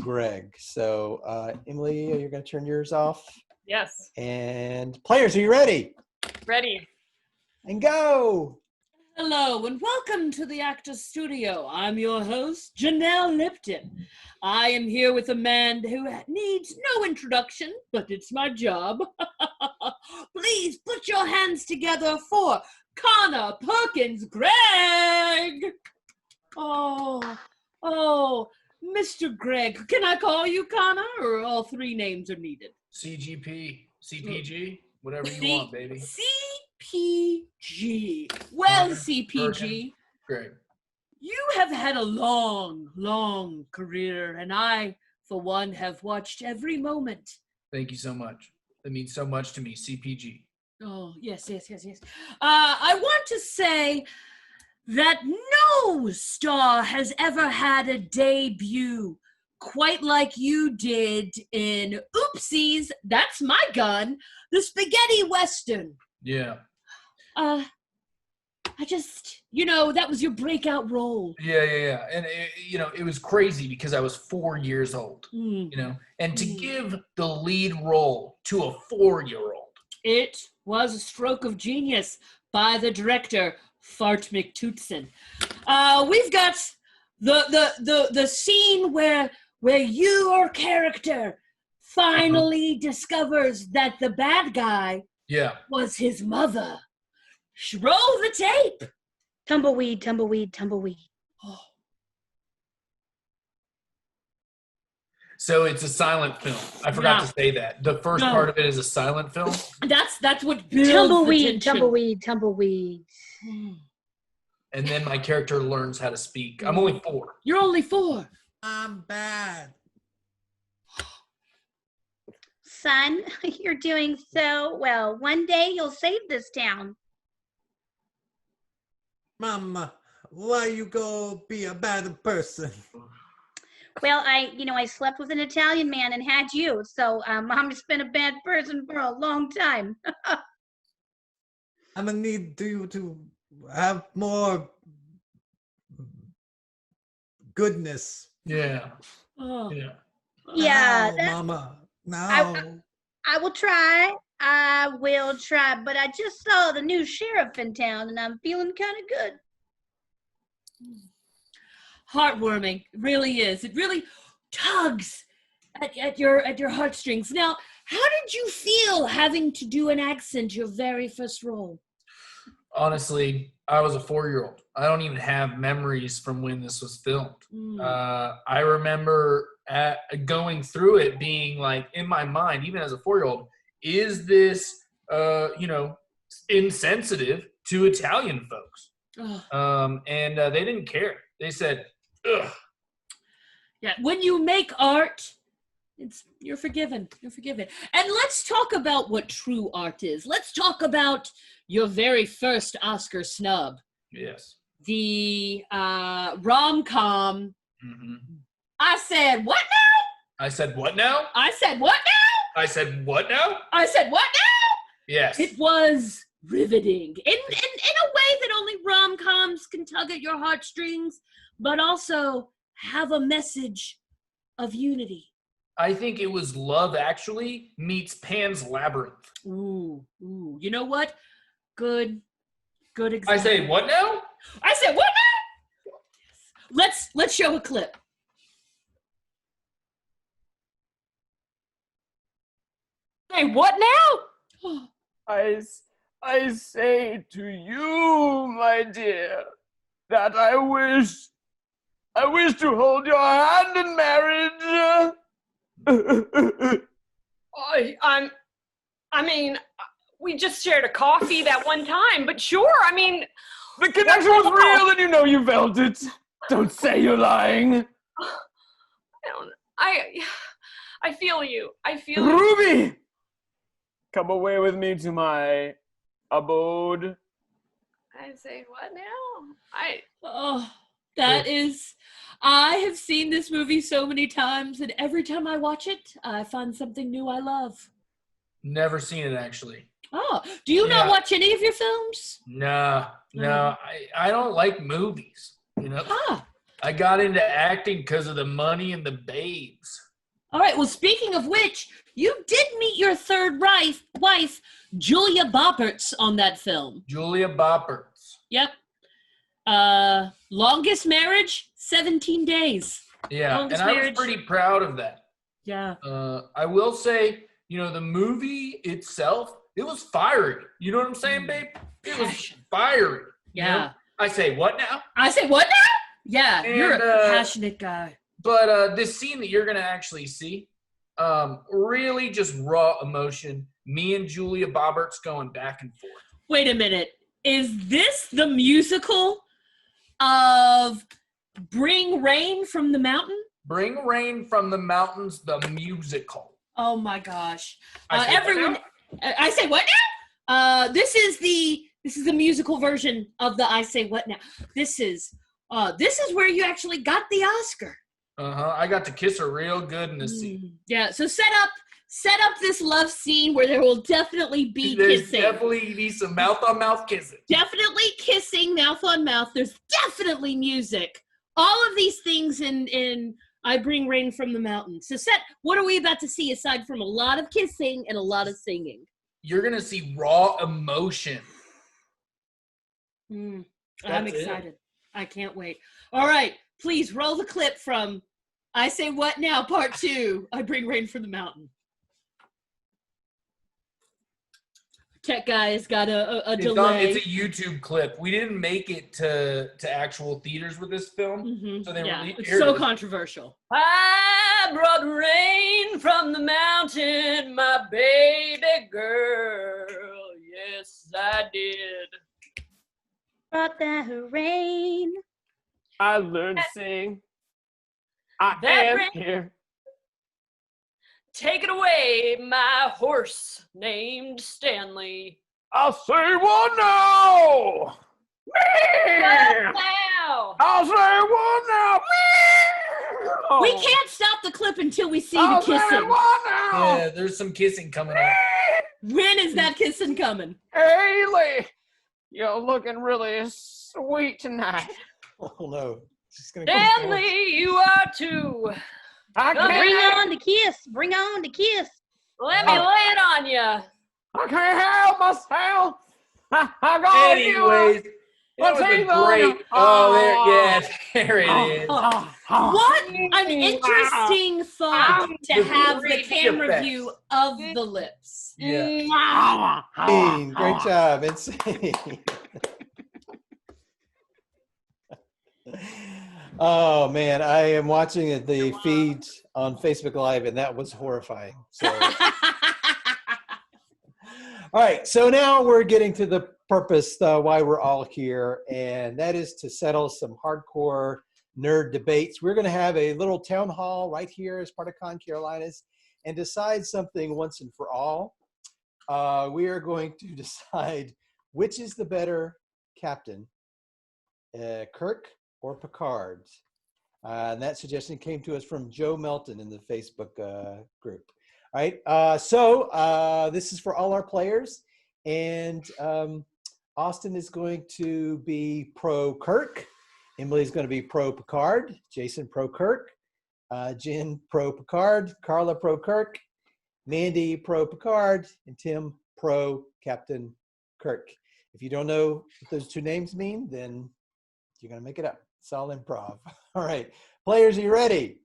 S2: Greg. So Emily, you're going to turn yours off.
S6: Yes.
S2: And players, are you ready?
S6: Ready.
S2: And go.
S3: Hello and welcome to the Actors Studio. I'm your host, Janelle Lipton. I am here with a man who needs no introduction, but it's my job. Please put your hands together for Connor Perkins Gregg. Oh, Mr. Gregg. Can I call you Connor, or all three names are needed?
S4: CGP, CPG, whatever you want, baby.
S3: CPG. Well,
S4: Connor
S3: CPG.
S4: Perkins Gregg.
S3: You have had a long, long career, and I, for one, have watched every moment.
S4: Thank you so much. That means so much to me, CPG.
S3: Oh, yes. I want to say that no star has ever had a debut quite like you did in Oopsies, That's My Gun, the spaghetti western.
S4: Yeah.
S3: I just, that was your breakout role.
S4: Yeah. And, it was crazy because I was 4 years old, and to give the lead role to a 4-year-old.
S3: It was a stroke of genius by the director, Fart McTootson. We've got the scene where your character finally discovers that the bad guy was his mother. Roll the tape.
S9: Tumbleweed, tumbleweed, tumbleweed.
S3: Oh.
S4: So it's a silent film. I forgot to say that. The first part of it is a silent film.
S3: That's what builds
S9: Tumbleweed,
S3: the tension.
S9: tumbleweed, tumbleweed.
S4: And then my character learns how to speak. I'm only 4.
S3: You're only 4.
S10: I'm bad.
S9: Son, you're doing so well. One day you'll save this town.
S10: Mama, why you go be a bad person?
S9: Well, I slept with an Italian man and had you, so Mom's been a bad person for a long time.
S10: I'm gonna need you to have more goodness.
S4: Yeah.
S3: Oh.
S4: Yeah.
S9: Yeah,
S10: No, Mama. No.
S9: I will try. I will try, but I just saw the new sheriff in town, and I'm feeling kind of good.
S3: Heartwarming, it really is. It really tugs at your heartstrings. Now, how did you feel having to do an accent your very first role?
S4: Honestly, I was a 4-year-old. I don't even have memories from when this was filmed. I remember going through it being like, in my mind, even as a 4-year-old, is this, insensitive to Italian folks? And they didn't care. They said, ugh.
S3: Yeah, when you make art, you're forgiven. You're forgiven. And let's talk about what true art is. Let's talk about your very first Oscar snub.
S4: Yes.
S3: The rom-com.
S4: Mm-hmm.
S3: I said, what now?
S4: I said, what now?
S3: I said, what now?
S4: I said, what now?
S3: I said, what now?
S4: Yes.
S3: It was riveting in a way that only rom-coms can tug at your heartstrings, but also have a message of unity.
S4: I think it was Love Actually meets Pan's Labyrinth.
S3: Ooh. You know what? Good example.
S4: I say, what now?
S3: I said, what now? Let's show a clip. Hey, what now?
S7: I say to you, my dear, that I wish to hold your hand in marriage.
S6: I mean, we just shared a coffee that one time, but sure, I mean.
S7: The connection was real and you know you felt it. Don't say you're lying.
S6: I feel you. I feel
S7: Ruby! Come away with me to my abode
S6: I say what now?
S3: Oh, that is. I have seen this movie so many times, and every time I watch it, I find something new I love.
S4: Never seen it actually.
S3: Oh, do you not
S4: Yeah.
S3: watch any of your films?
S4: No. I don't like movies. You know,
S3: Ah,
S4: I got into acting because of the money and the babes.
S3: all right. Well, speaking of which, you did meet your third wife, Julia Bopperts, on that film.
S4: Julia Bopperts.
S3: Yep. Longest marriage, 17 days.
S4: Yeah,
S3: Longest
S4: and I was
S3: marriage.
S4: pretty proud of that.
S3: Yeah.
S4: I will say, the movie itself, it was fiery. You know what I'm saying, babe? It was
S3: Passion.
S4: fiery. you know?
S3: Yeah.
S4: I say, what now?
S3: I say, what now? Yeah,
S4: And,
S3: you're a passionate guy.
S4: But this scene that you're going to actually see, really just raw emotion. Me and Julia Bopperts going back and forth.
S3: Wait a minute. Is this the musical of Bring Rain from the Mountain?
S4: Bring Rain from the Mountains, the musical.
S3: Oh my gosh.
S4: I say, what
S3: Everyone
S4: now?
S3: I say what now? This is the musical version of the I Say What Now. This is where you actually got the Oscar.
S4: I got to kiss her real good in the scene.
S3: Yeah, so set up this love scene where there will definitely be
S4: There's
S3: kissing.
S4: definitely be some mouth-on-mouth kissing.
S3: Definitely kissing, mouth on mouth. There's definitely music. All of these things in I Bring Rain from the Mountain. So what are we about to see aside from a lot of kissing and a lot of singing?
S4: You're going to see raw emotion.
S3: I'm
S4: That's
S3: excited. I can't wait. All right, please roll the clip from I Say What Now, Part 2, I Bring Rain from the Mountain. Tech guy has got a delay.
S4: It's a YouTube clip. We didn't make it to actual theaters with this film. So they
S3: It's so controversial. I brought rain from the mountain, my baby girl. Yes, I did.
S9: Brought the rain.
S7: I learned to sing. I
S3: That
S7: am
S3: rain-
S7: here.
S3: Take it away, my horse named Stanley.
S7: I'll say one now.
S3: Now.
S7: I'll say one now.
S3: We can't stop the clip until we see
S7: I'll
S3: the
S7: say
S3: kissing.
S7: one now.
S4: Yeah, there's some kissing coming up.
S3: When is that kissing coming?
S7: Haley, you're looking really sweet tonight.
S2: Oh no. She's gonna
S3: Stanley, you are too.
S7: I
S3: Bring
S9: Bring
S7: can't,
S9: on the kiss. Bring on the kiss.
S3: Let me lay it on you.
S7: I can't help myself. I got
S4: Anyways, it was a great. There it is.
S3: What an interesting thought to have the
S4: Great
S3: camera
S4: effects.
S3: view of the lips.
S4: Yeah.
S2: Insane. Great job. Insane. Oh man, I am watching the feed on Facebook Live, and that was horrifying. So, all right, so now we're getting to the purpose why we're all here, and that is to settle some hardcore nerd debates. We're going to have a little town hall right here as part of ConCarolinas, and decide something once and for all. We are going to decide which is the better captain, Kirk or Picard. And that suggestion came to us from Joe Melton in the Facebook group. All right, so this is for all our players. And Austin is going to be pro Kirk. Emily's going to be pro Picard. Jason pro Kirk. Jen pro Picard. Carla pro Kirk. Mandy pro Picard. And Tim pro Captain Kirk. If you don't know what those two names mean, then you're going to make it up. It's all improv. All right. Players, are you ready?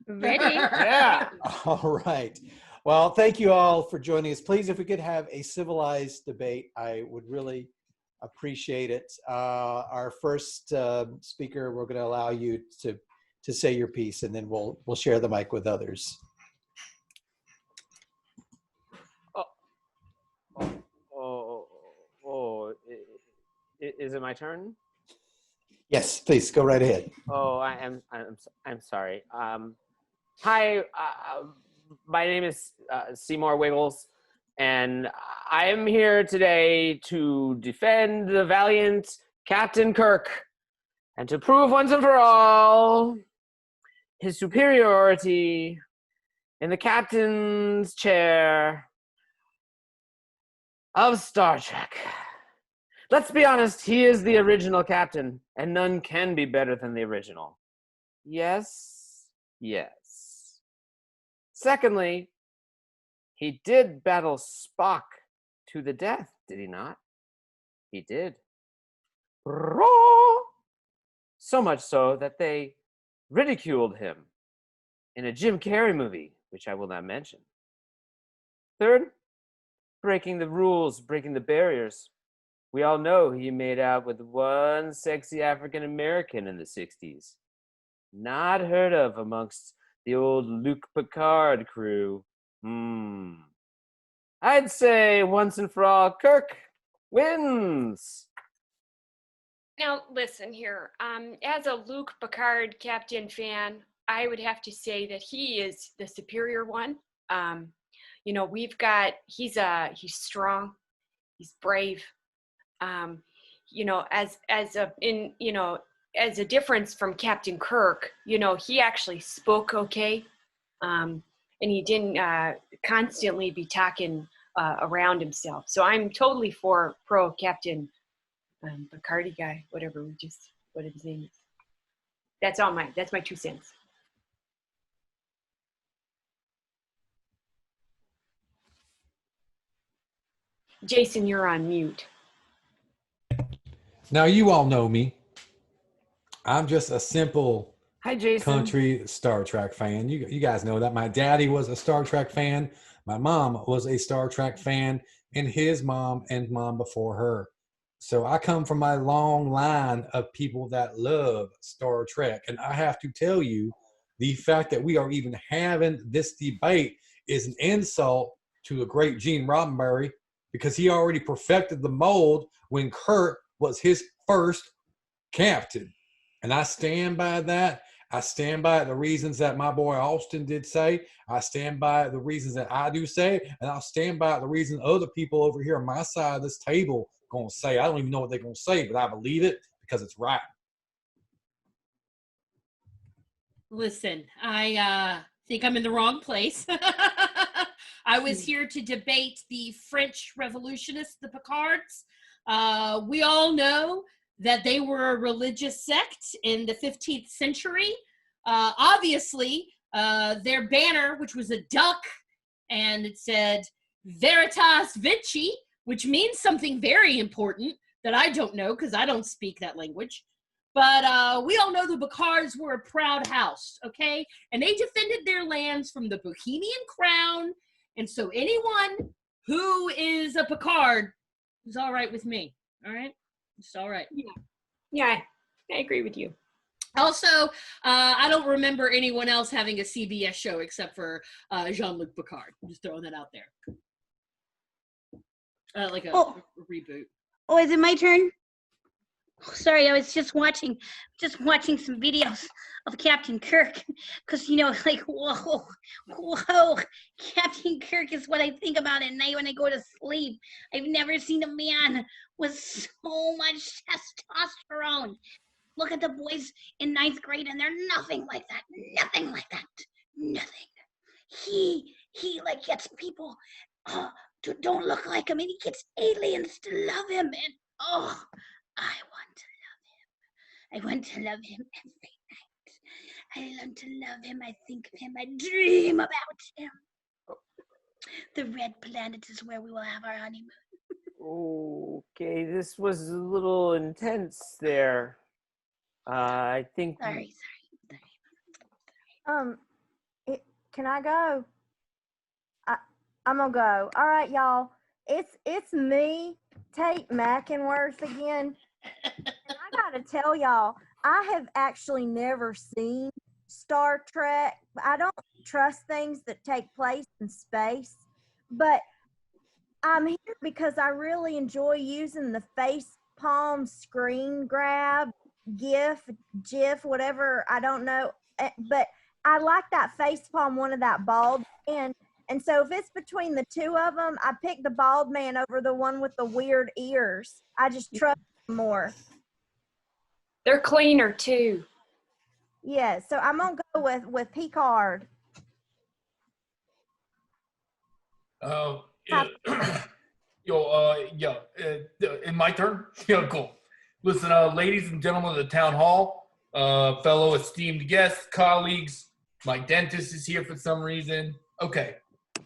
S9: Ready?
S7: Yeah.
S2: All right. Well, thank you all for joining us. Please, if we could have a civilized debate, I would really appreciate it. Our first speaker, we're going to allow you to say your piece, and then we'll share the mic with others.
S7: Is it my turn?
S2: Yes, please go right ahead.
S7: Oh, I'm sorry. Hi, my name is Seymour Wiggles. And I am here today to defend the valiant Captain Kirk and to prove once and for all his superiority in the captain's chair of Star Trek. Let's be honest, he is the original captain, and none can be better than the original. Yes, yes. Secondly, he did battle Spock to the death, did he not? He did. So much so that they ridiculed him in a Jim Carrey movie, which I will not mention. Third, breaking the rules, breaking the barriers. We all know he made out with one sexy African American in the 60s. Not heard of amongst the old Luke Picard crew. I'd say once and for all, Kirk wins.
S6: Now, listen here. As a Luke Picard captain fan, I would have to say that he is the superior one. He's strong, he's brave. As a difference from Captain Kirk, he actually spoke okay, and he didn't constantly be talking around himself. So I'm totally for pro Captain Bacardi guy, whatever his name is. That's my 2 cents. Jason, you're on mute.
S8: Now you all know me. I'm just a simple
S7: Hi, Jason.
S8: country Star Trek fan. You guys know that. My daddy was a Star Trek fan. My mom was a Star Trek fan, and his mom and mom before her. So I come from a long line of people that love Star Trek. And I have to tell you, the fact that we are even having this debate is an insult to the great Gene Roddenberry, because he already perfected the mold when Kirk was his first captain. And I stand by that. I stand by the reasons that my boy Austin did say. I stand by the reasons that I do say. And I'll stand by the reason other people over here on my side of this table going to say. I don't even know what they're going to say, but I believe it because it's right.
S3: Listen, I think I'm in the wrong place. I was here to debate the French revolutionists, the Picards. We all know that they were a religious sect in the 15th century. Obviously, their banner, which was a duck, and it said Veritas Vinci, which means something very important that I don't know because I don't speak that language. But we all know the Picards were a proud house, okay? And they defended their lands from the Bohemian crown. And so anyone who is a Picard is all right with me, all right? It's all right.
S6: Yeah, I agree with you.
S3: Also, I don't remember anyone else having a CBS show except for Jean-Luc Picard. I'm just throwing that out there. Like a reboot.
S9: Oh, is it my turn? Oh, sorry, I was just watching some videos of Captain Kirk, because whoa, Captain Kirk is what I think about at night when I go to sleep. I've never seen a man with so much testosterone. Look at the boys in 9th grade, and they're nothing like that. Nothing like that. Nothing. He gets people to don't look like him, and he gets aliens to love him. And I want to love him every night. I learn to love him. I think of him. I dream about him. The red planet is where we will have our honeymoon.
S7: Okay, this was a little intense there. I think.
S9: Sorry.
S5: Can I go? I'm gonna go. All right, y'all. It's me, Tate Mackenworth again. And I gotta tell y'all, I have actually never seen Star Trek. I don't trust things that take place in space, but I'm here because I really enjoy using the face palm screen grab, GIF, whatever, I don't know. But I like that face palm one of that bald. And And so if it's between the two of them, I pick the bald man over the one with the weird ears. I just trust him more.
S6: They're cleaner too.
S5: Yeah, so I'm gonna go with Picard.
S4: Yeah. In my turn? Yeah, cool. Listen, ladies and gentlemen of the town hall, fellow esteemed guests, colleagues, my dentist is here for some reason. Okay.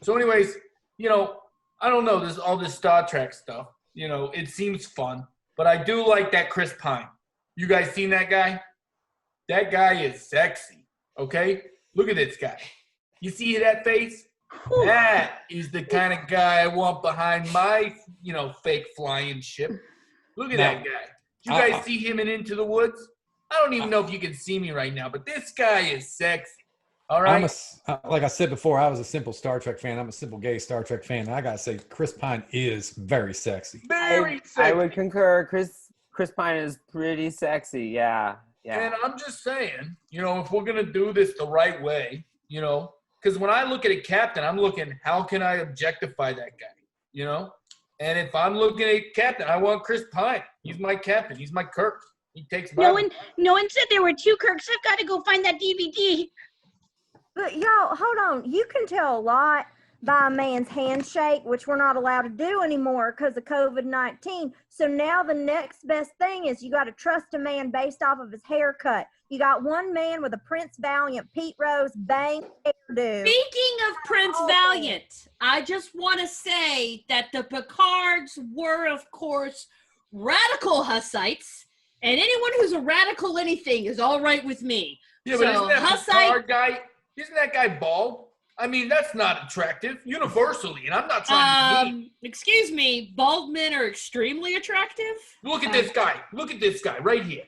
S4: So anyways, I don't know, all this Star Trek stuff, it seems fun, but I do like that Chris Pine. You guys seen that guy? That guy is sexy, okay? Look at this guy. You see that face? That is the kind of guy I want behind my, fake flying ship. Look at that guy. Did you guys see him in Into the Woods? I don't even know if you can see me right now, but this guy is sexy. All right.
S8: Like I said before, I was a simple Star Trek fan. I'm a simple gay Star Trek fan. And I gotta say, Chris Pine is very sexy.
S4: Very sexy.
S7: I would concur. Chris Pine is pretty sexy. Yeah.
S4: And I'm just saying, if we're gonna do this the right way, because when I look at a captain, I'm looking, how can I objectify that guy? And if I'm looking at a captain, I want Chris Pine. He's my captain. He's my Kirk. He takes my.
S9: No one said there were two Kirks. I've got to go find that DVD.
S5: But y'all, hold on. You can tell a lot by a man's handshake, which we're not allowed to do anymore because of COVID-19. So now the next best thing is you got to trust a man based off of his haircut. You got one man with a Prince Valiant, Pete Rose, bang hairdo.
S3: Speaking of Prince Valiant, I just want to say that the Picards were, of course, radical Hussites, and anyone who's a radical anything is all right with me.
S4: Yeah, but isn't that Picard guy? Isn't that guy bald? I mean, that's not attractive universally, and I'm not trying to be mean.
S3: Excuse me, bald men are extremely attractive?
S4: Look at this guy. Look at this guy right here.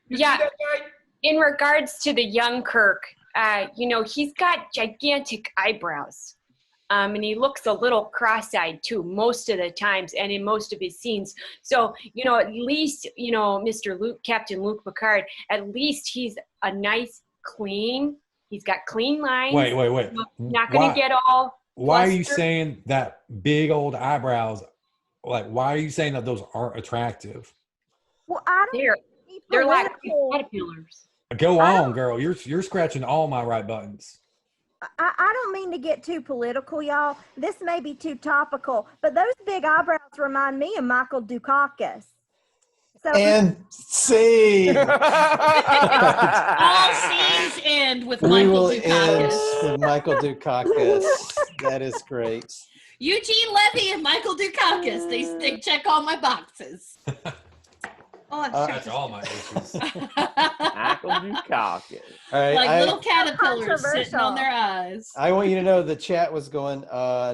S4: You see that guy?
S6: In regards to the young Kirk, he's got gigantic eyebrows. And he looks a little cross-eyed too, most of the times and in most of his scenes. So, at least, Captain Luke Picard, at least he's a nice, clean, he's got clean lines.
S8: Wait.
S6: Not going to get all
S8: Why are you saying that big old eyebrows? Like, why are you saying that those aren't attractive?
S5: Well, I don't.
S6: They're like caterpillars.
S8: Go on, girl. You're scratching all my right buttons.
S5: I don't mean to get too political, y'all. This may be too topical, but those big eyebrows remind me of Michael Dukakis. So
S2: And scene.
S3: All scenes end with
S2: We
S3: Michael
S2: will end
S3: Dukakis.
S2: with Michael Dukakis. That is great.
S3: Eugene Levy and Michael Dukakis. They check all my boxes.
S8: That's all my issues.
S7: Michael Dukakis.
S2: All right,
S3: Like little caterpillars sitting on
S5: Controversial.
S3: their eyes.
S2: I want you to know the chat was going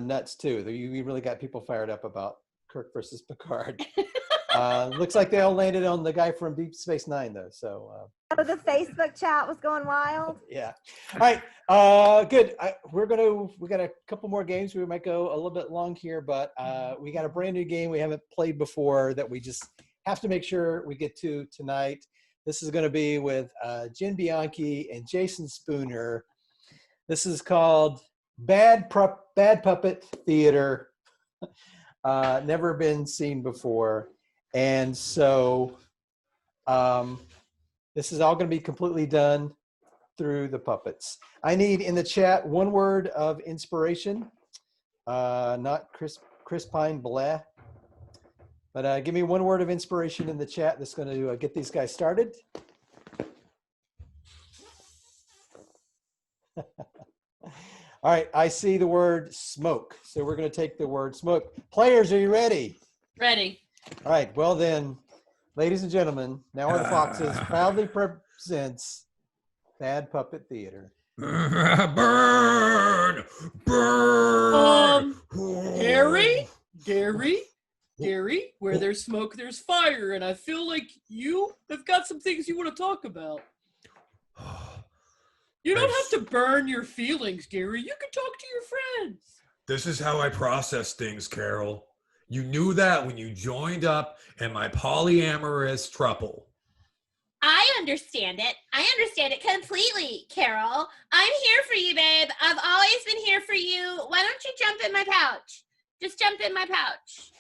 S2: nuts too. We really got people fired up about Kirk versus Picard. Looks like they all landed on the guy from Deep Space Nine, though. So
S5: the Facebook chat was going wild.
S2: yeah. All right. Good. We got a couple more games. We might go a little bit long here, but we got a brand new game we haven't played before that we just have to make sure we get to tonight. This is going to be with Jen Bianchi and Jason Spooner. This is called Bad Puppet Theater. Never been seen before. And so this is all going to be completely done through the puppets. I need in the chat one word of inspiration, not Chris Pine blah, but give me one word of inspiration in the chat that's going to get these guys started. All right, I see the word smoke. So we're going to take the word smoke. Players, are you ready?
S3: Ready.
S2: All right, well then, ladies and gentlemen, Now Are the Foxes proudly presents Bad Puppet Theater.
S10: Burn!
S3: Gary, where there's smoke, there's fire, and I feel like you have got some things you want to talk about. You don't have to burn your feelings, Gary. You can talk to your friends.
S10: This is how I process things, Carol. You knew that when you joined up in my polyamorous throuple.
S3: I
S11: understand it. I understand it completely, Carol. I'm here for you, babe. I've always been here for you. Why don't you jump in my pouch? Just jump in my pouch.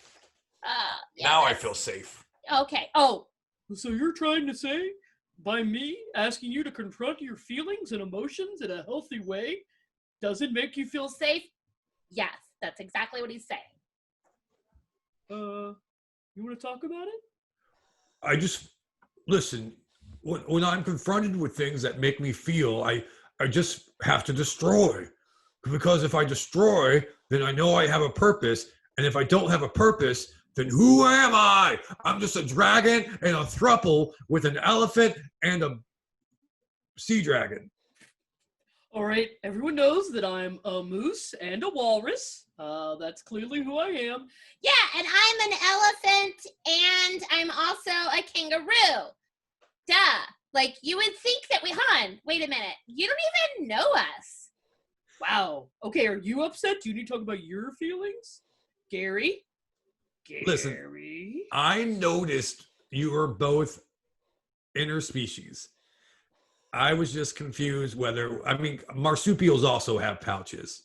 S10: Now I feel safe.
S11: Okay. Oh,
S12: So you're trying to say, by me asking you to confront your feelings and emotions in a healthy way, does it make you feel
S11: safe? Yes, that's exactly what he's saying.
S12: You want to talk about it?
S10: I just listen. When I'm confronted with things that make me feel, I just have to destroy. Because if I destroy, then I know I have a purpose. And if I don't have a purpose, then who am I? I'm just a dragon and a thruple with an elephant and a sea dragon.
S12: All right, everyone knows that I'm a moose and a walrus. That's clearly who I am.
S11: Yeah, and I'm an elephant, and I'm also a kangaroo. Duh. Like, you would think that wait a minute. You don't even know us.
S12: Wow. Okay, are you upset? Do you need to talk about your feelings? Gary?
S10: Listen, I noticed you were both interspecies. I was just confused marsupials also have pouches.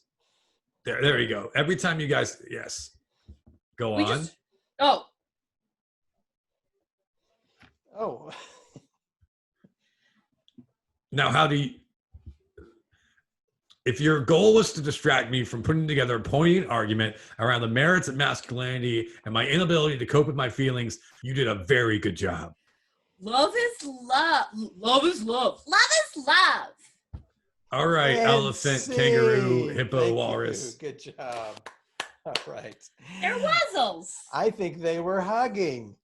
S10: There you go. Every time you guys, yes. Go on.
S12: Oh.
S10: Now, if your goal was to distract me from putting together a poignant argument around the merits of masculinity and my inability to cope with my feelings, you did a very good job.
S11: Love is love.
S12: Love is love.
S11: Love is love.
S10: All right,
S2: And
S10: elephant, kangaroo, hippo,
S2: Thank
S10: walrus.
S2: you. Good job. All right.
S11: They're wuzzles.
S2: I think they were hugging.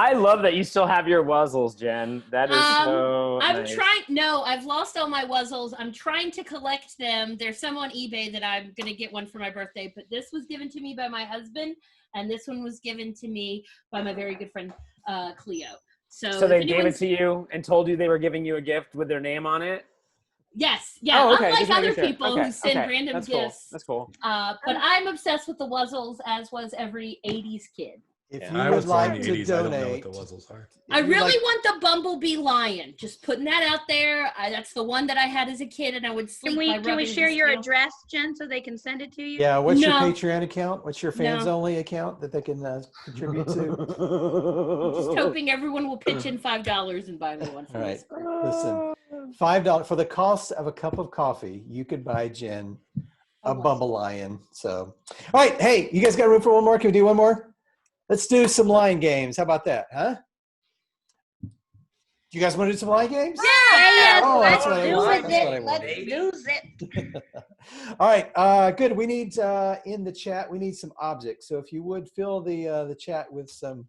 S7: I love that you still have your wuzzles, Jen. That is so
S11: I'm
S7: nice.
S11: I've lost all my wuzzles. I'm trying to collect them. There's some on eBay that I'm going to get one for my birthday, but this was given to me by my husband, and this one was given to me by my very good friend, Cleo. So
S7: they gave it to you and told you they were giving you a gift with their name on it?
S11: Yes, yeah.
S7: Oh, okay.
S11: Unlike other people who send random
S7: That's
S11: gifts.
S7: Cool. That's cool.
S11: But I'm obsessed with the wuzzles, as was every 80s kid.
S2: If
S10: Yeah,
S2: you
S10: I
S2: would
S10: was born
S2: like
S10: in
S2: to
S10: the 80s. I don't know
S2: donate,
S10: what the wuzzles are.
S11: I really want the Bumblebee lion. Just putting that out there. That's the one that I had as a kid, and I would sleep by
S9: Can we
S11: rubbing
S9: share
S11: his
S9: your
S11: tail.
S9: address, Jen, so they can send it to you?
S2: yeah, what's your
S11: No.
S2: Patreon account? What's your fans only account that they can contribute to?
S11: Just hoping everyone will pitch in $5 and buy me one.
S2: All right, listen, $5 for the cost of a cup of coffee. You could buy Jen a Bumble Lion. So, all right, hey, you guys got room for one more? Can we do one more? Let's do some line games. How about that, huh? Do you guys want to do some line games?
S9: Yeah,
S2: Oh, that's what I
S9: let's
S2: want.
S9: do
S2: That's what I
S9: it.
S2: wanted.
S9: Let's lose it.
S2: All right, good. We need in the chat. We need some objects. So if you would fill the chat with some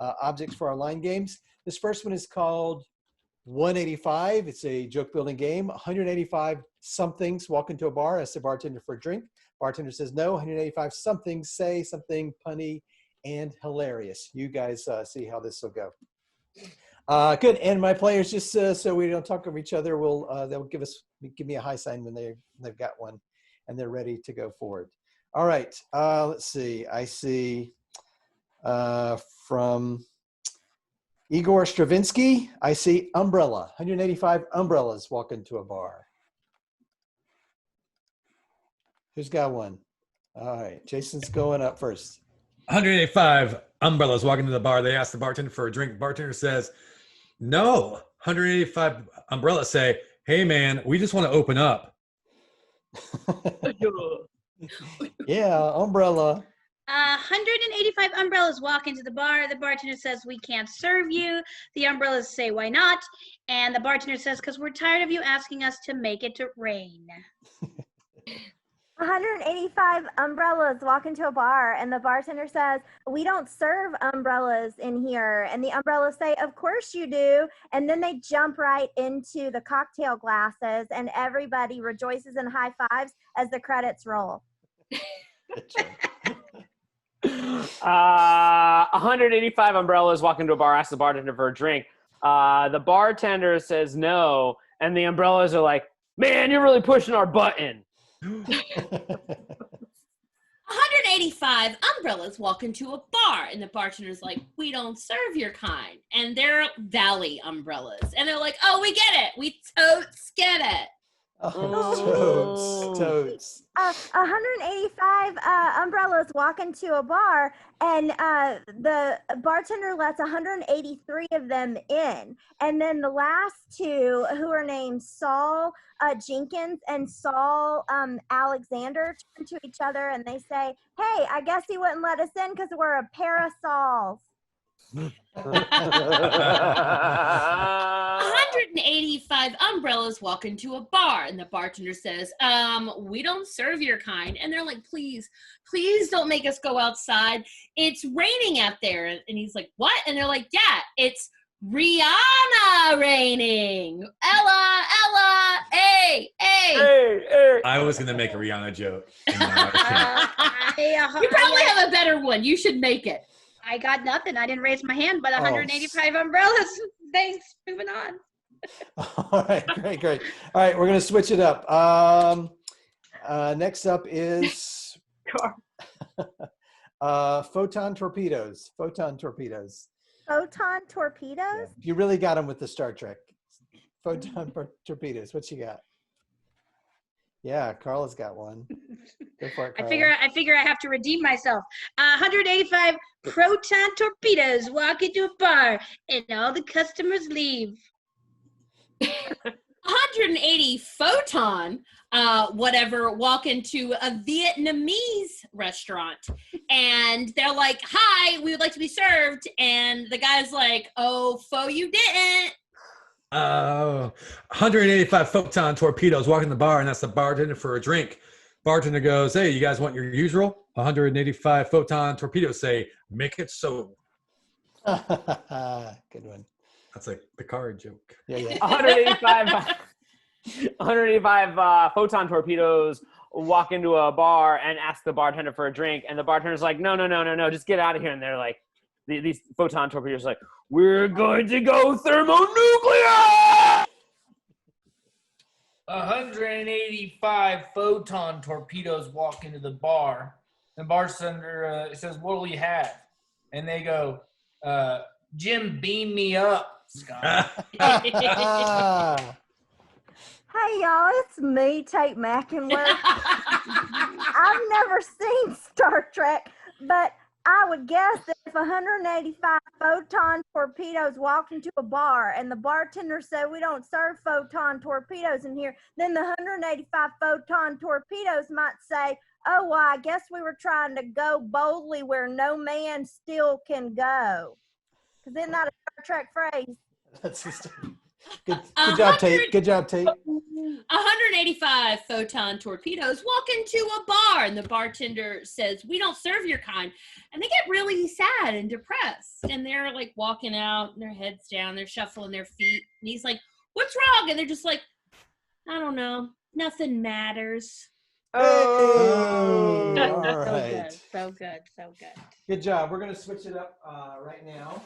S2: objects for our line games. This first one is called 185. It's a joke building game. 185 somethings walk into a bar, ask the bartender for a drink. Bartender says no. 185 somethings say something punny and hilarious. You guys see how this will go. Good. And my players, just so we don't talk over each other, they'll give me a high sign when they've got one and they're ready to go forward. All right. Let's see. I see from Igor Stravinsky, I see umbrella. 185 umbrellas walk into a bar. Who's got one? All right. Jason's going up first.
S10: 185 umbrellas walk into the bar. They ask the bartender for a drink. Bartender says, no. 185 umbrellas say, hey, man, we just want to open up.
S2: Yeah, umbrella.
S9: 185 umbrellas walk into the bar. The bartender says, we can't serve you. The umbrellas say, why not? And the bartender says, because we're tired of you asking us to make it rain.
S5: 185 umbrellas walk into a bar and the bartender says, we don't serve umbrellas in here. And the umbrellas say, of course you do. And then they jump right into the cocktail glasses and everybody rejoices and high fives as the credits roll.
S7: 185 umbrellas walk into a bar, ask the bartender for a drink. The bartender says no, and the umbrellas are like, man, you're really pushing our button.
S11: 185 185 umbrellas walk into a bar, and the bartender's like, we don't serve your kind. And they're Valley umbrellas. And they're like, oh, we get it. We totes get it.
S2: Oh, totes.
S5: 185 umbrellas walk into a bar, and the bartender lets 183 of them in. And then the last two, who are named Saul Jenkins and Saul Alexander, turn to each other and they say, hey, I guess he wouldn't let us in because we're a pair of Sauls.
S11: 185 umbrellas walk into a bar, and the bartender says, we don't serve your kind. And they're like, please don't make us go outside. It's raining out there. And he's like, what? And they're like, yeah, it's Rihanna raining. Ella, hey.
S8: I was gonna make a Rihanna joke.
S11: You probably have a better one. You should make it.
S9: I got nothing. I didn't raise my hand, but 185 umbrellas. Thanks. Moving on.
S2: All right, great. All right, we're going to switch it up. Next up is photon torpedoes.
S5: Photon torpedoes?
S2: Yeah. You really got them with the Star Trek. Photon torpedoes. What you got? Yeah, Carla's got one. Go for it, Carla.
S9: I figure I have to redeem myself. 185 proton torpedoes walk into a bar, and all the customers leave.
S11: 180 photon walk into a Vietnamese restaurant, and they're like, hi, we would like to be served. And the guy's like, oh, you didn't.
S8: 185 photon torpedoes walk in the bar, and that's the bartender for a drink. Bartender goes, hey, you guys want your usual? 185 photon torpedoes say, make it so.
S2: Good one.
S8: That's like the card joke.
S2: Yeah.
S7: 185 photon torpedoes walk into a bar and ask the bartender for a drink, and the bartender's like, no, just get out of here. And they're like, these photon torpedoes are like, we're going to go thermonuclear!
S4: 185 photon torpedoes walk into the bar. The bartender says, what will you have? And they go, Jim, beam me up, Scott.
S5: Hey y'all, it's me, Tate McInworth. I've never seen Star Trek, but I would guess that if 185 photon torpedoes walked into a bar and the bartender said we don't serve photon torpedoes in here, then the 185 photon torpedoes might say, oh, well, I guess we were trying to go boldly where no man still can go. Because isn't that a Star Trek phrase?
S2: That's just good job, Tate. Good job, Tate.
S11: 185 photon torpedoes walk into a bar, and the bartender says, we don't serve your kind. And they get really sad and depressed. And they're like walking out, and their heads down, they're shuffling their feet. And he's like, what's wrong? And they're just like, I don't know. Nothing matters.
S2: Oh, all right.
S9: So good.
S2: Good job. We're going to switch it up right now.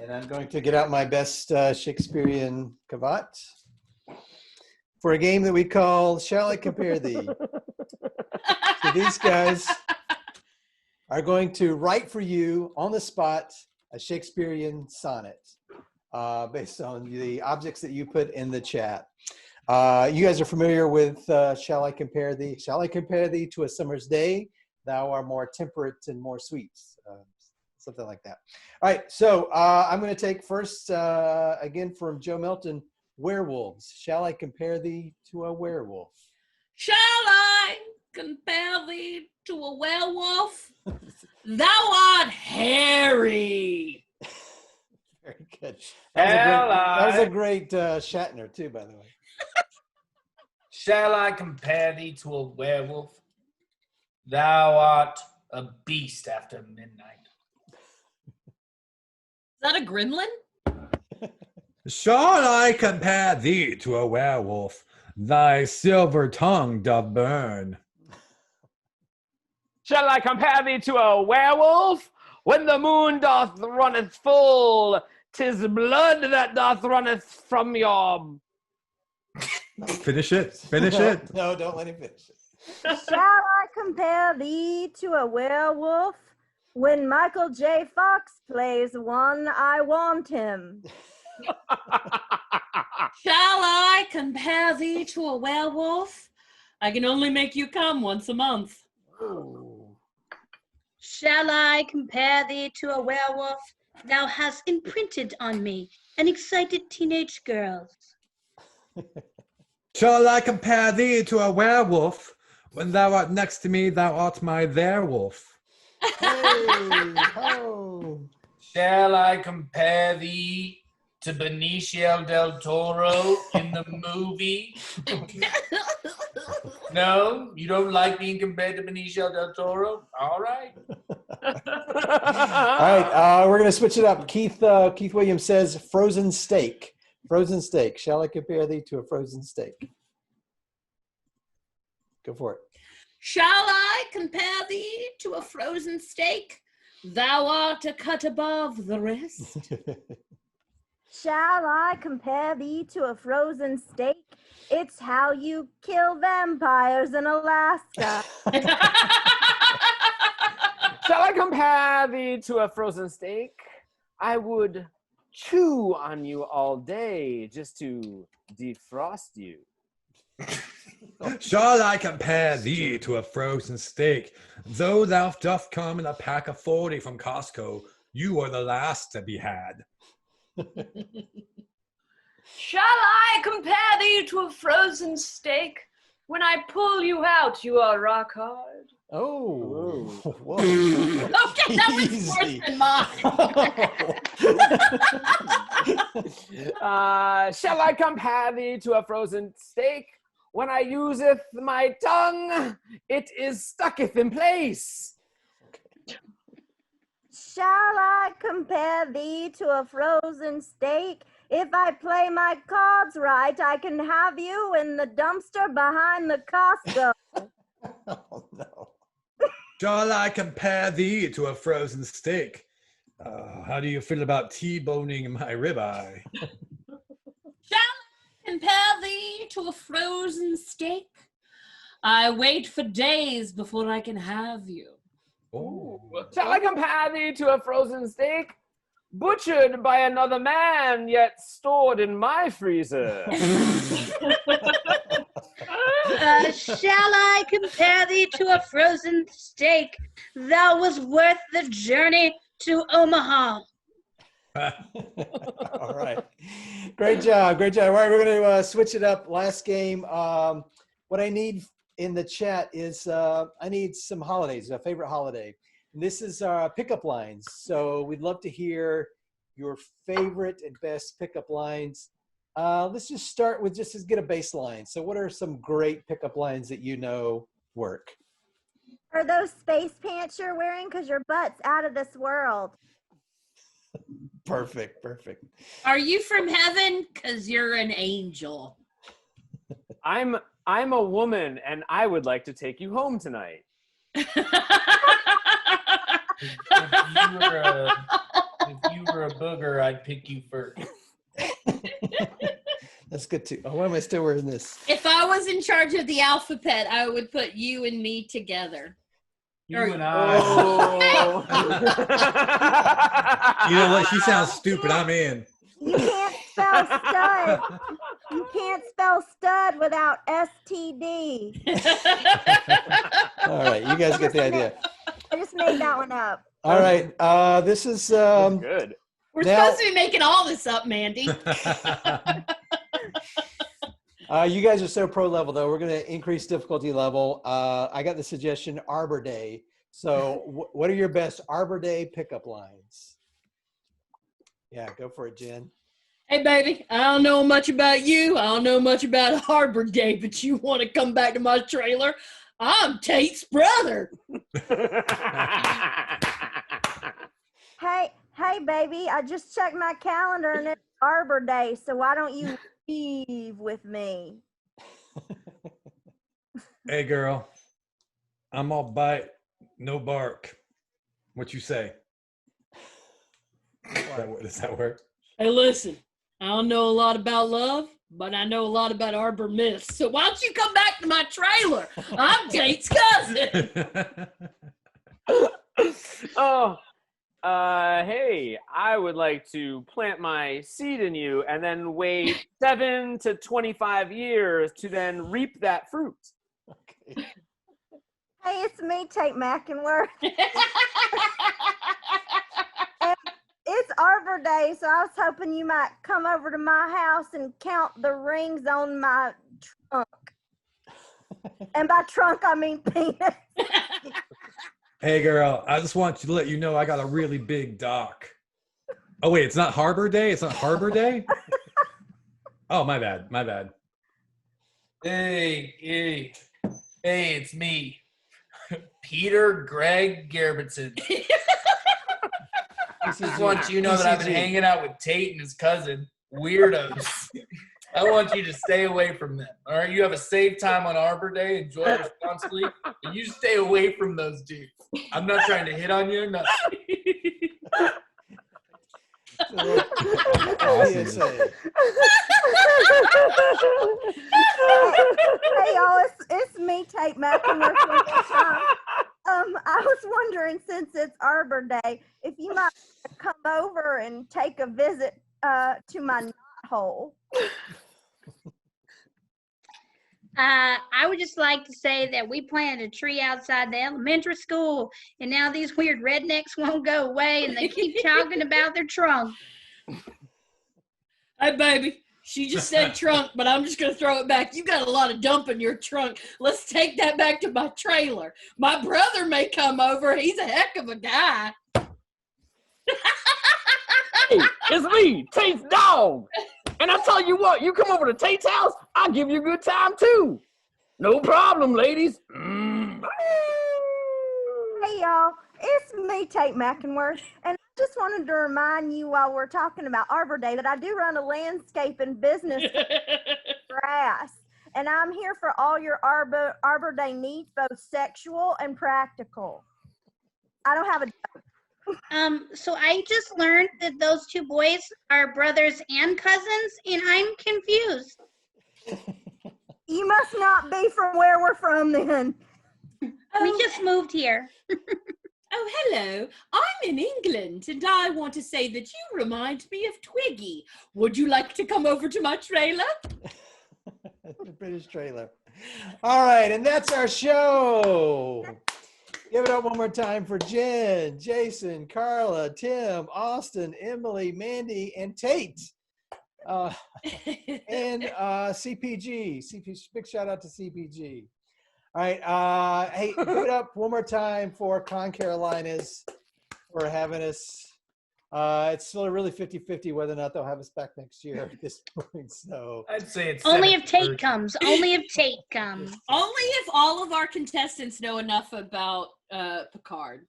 S2: And I'm going to get out my best Shakespearean cavat for a game that we call Shall I Compare Thee? So these guys are going to write for you on the spot a Shakespearean sonnet based on the objects that you put in the chat. You guys are familiar with Shall I Compare Thee? Shall I compare thee to a summer's day? Thou art more temperate and more sweet. Something like that. All right, so I'm going to take first, again, from Joe Melton, werewolves. Shall I compare thee to a werewolf?
S11: Shall I compare thee to a werewolf? Thou art hairy.
S2: Very good. That was a great Shatner, too, by the way.
S4: Shall I compare thee to a werewolf? Thou art a beast after midnight.
S11: Is that a gremlin?
S8: Shall I compare thee to a werewolf? Thy silver tongue doth burn.
S7: Shall I compare thee to a werewolf? When the moon doth runneth full, 'tis blood that doth runneth from your...
S8: Finish it.
S2: No, don't let him finish it.
S5: Shall I compare thee to a werewolf? When Michael J. Fox plays one, I want him.
S11: Shall I compare thee to a werewolf? I can only make you come once a month.
S9: Shall I compare thee to a werewolf? Thou hast imprinted on me an excited teenage girls.
S8: Shall I compare thee to a werewolf? When thou art next to me, thou art my werewolf.
S2: Hey, ho.
S4: Shall I compare thee to Benicio del Toro in the movie? No? You don't like being compared to Benicio del Toro? All right.
S2: All right, we're gonna switch it up. Keith Williams says frozen steak. Frozen steak. Shall I compare thee to a frozen steak? Go for it.
S11: Shall I compare thee to a frozen steak? Thou art a cut above the rest.
S5: Shall I compare thee to a frozen steak? It's how you kill vampires in Alaska.
S7: Shall I compare thee to a frozen steak? I would chew on you all day just to defrost you.
S8: Shall I compare thee to a frozen steak? Though thou doth come in a pack of 40 from Costco, you are the last to be had.
S6: Shall I compare thee to a frozen steak? When I pull you out, you are rock hard.
S2: Oh, whoa.
S11: Okay, that was worse
S2: Easy.
S11: than mine.
S7: Shall I compare thee to a frozen steak? When I useth my tongue, it is stucketh in place.
S5: Shall I compare thee to a frozen steak? If I play my cards right, I can have you in the dumpster behind the Costco.
S2: Oh, no.
S8: Shall I compare thee to a frozen steak? How do you feel about T-boning my ribeye?
S11: Shall I compare thee to a frozen steak? I wait for days before I can have you.
S8: Oh.
S7: Shall I compare thee to a frozen steak? Butchered by another man, yet stored in my freezer.
S9: Shall I compare thee to a frozen steak? Thou was worth the journey to Omaha.
S2: All right. Great job. Great job. All right, we're going to switch it up. Last game. What I need in the chat is I need some holidays, a favorite holiday. And this is pickup lines. So we'd love to hear your favorite and best pickup lines. Let's just start with just to get a baseline. So what are some great pickup lines that you know work?
S5: Are those space pants you're wearing? Because your butt's out of this world.
S2: Perfect. Perfect.
S11: Are you from heaven? Because you're an angel.
S7: I'm a woman, and I would like to take you home tonight.
S4: If you were a booger, I'd pick you first.
S2: That's good too. Oh, why am I still wearing this?
S11: If I was in charge of the alphabet, I would put you and me together.
S4: You and I.
S8: You know what? She sounds stupid. I'm in.
S5: You can't spell stud. You can't spell stud without STD.
S2: All right, you guys get the idea.
S5: I just made that one up.
S2: All right, this is
S7: Good.
S11: We're
S2: Now-
S11: supposed to be making all this up, Mandy.
S2: you guys are so pro level though. We're going to increase difficulty level. I got the suggestion Arbor Day. So what are your best Arbor Day pickup lines? Yeah, go for it, Jen.
S11: Hey, baby, I don't know much about you. I don't know much about Harbor Day, but you want to come back to my trailer? I'm Tate's brother.
S5: Hey, baby, I just checked my calendar and it's Arbor Day, so why don't you leave with me?
S8: Hey, girl. I'm all bite, no bark. What you say? Does that work?
S11: Hey, listen, I don't know a lot about love,
S12: but I know a lot about Arbor myths. So why don't you come back to my trailer? I'm Kate's cousin.
S7: Hey, I would like to plant my seed in you and then wait 7 to 25 years to then reap that fruit.
S2: Okay.
S5: Hey, it's me, Tate McEnworth. And it's Arbor Day, so I was hoping you might come over to my house and count the rings on my trunk. And by trunk, I mean penis.
S8: Hey, girl, I just want to let you know I got a really big dock. Oh, wait, it's not Harbor Day? It's not Harbor Day? Oh, my bad. My bad.
S4: Hey, it's me, Peter Greg Gerbitson. I just want you to know that I've been hanging out with Tate and his cousin, weirdos. I want you to stay away from them. All right, you have a safe time on Arbor Day. Enjoy it responsibly. And you stay away from those dudes. I'm not trying to hit on you. Nothing.
S5: Hey, y'all, it's me, Tate McEnworth. I was wondering, since it's Arbor Day, if you might come over and take a visit to my knot hole.
S9: I would just like to say that we planted a tree outside the elementary school, and now these weird rednecks won't go away, and they keep talking about their trunk.
S12: Hey, baby, she just said trunk, but I'm just going to throw it back. You got a lot of dump in your trunk. Let's take that back to my trailer. My brother may come over. He's a heck of a guy.
S7: Hey, it's me, Tate's dog. And I tell you what, you come over to Tate's house, I'll give you a good time too. No problem, ladies.
S5: Hey, y'all, it's me, Tate McEnworth, and I just wanted to remind you while we're talking about Arbor Day that I do run a landscaping business grass, and I'm here for all your Arbor Day needs, both sexual and practical. I don't have a
S9: So I just learned that those two boys are brothers and cousins, and I'm confused.
S5: You must not be from where we're from then.
S9: We just moved here.
S11: Oh, hello. I'm in England, and I want to say that you remind me of Twiggy. Would you like to come over to my trailer?
S2: The British trailer. All right, and that's our show. Give it up one more time for Jen, Jason, Carla, Tim, Austin, Emily, Mandy, and Tate. And CPG. Big shout out to CPG. All right. Hey, give it up one more time for ConCarolinas for having us. It's still really 50-50 whether or not they'll have us back next year at this point. So
S4: I'd say it's
S9: only if Tate comes. Only if Tate comes.
S11: Only if all of our contestants know enough about Picard.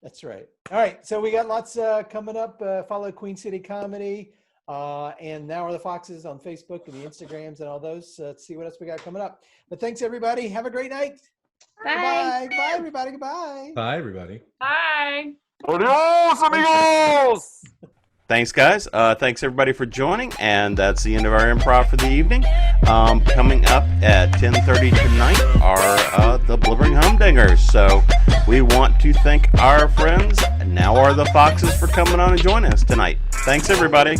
S2: That's right. All right. So we got lots coming up. Follow Queen City Comedy. And Now Are the Foxes on Facebook and the Instagrams and all those. Let's see what else we got coming up. But thanks, everybody. Have a great night.
S9: Bye.
S2: Bye, everybody. Goodbye.
S8: Bye, everybody.
S6: Bye.
S7: Adios, amigos!
S1: Thanks, guys. Thanks, everybody, for joining. And that's the end of our improv for the evening. Coming up at 10:30 tonight are the Blibbering Humdingers. So we want to thank our friends, Now Are the Foxes, for coming on and joining us tonight. Thanks, everybody.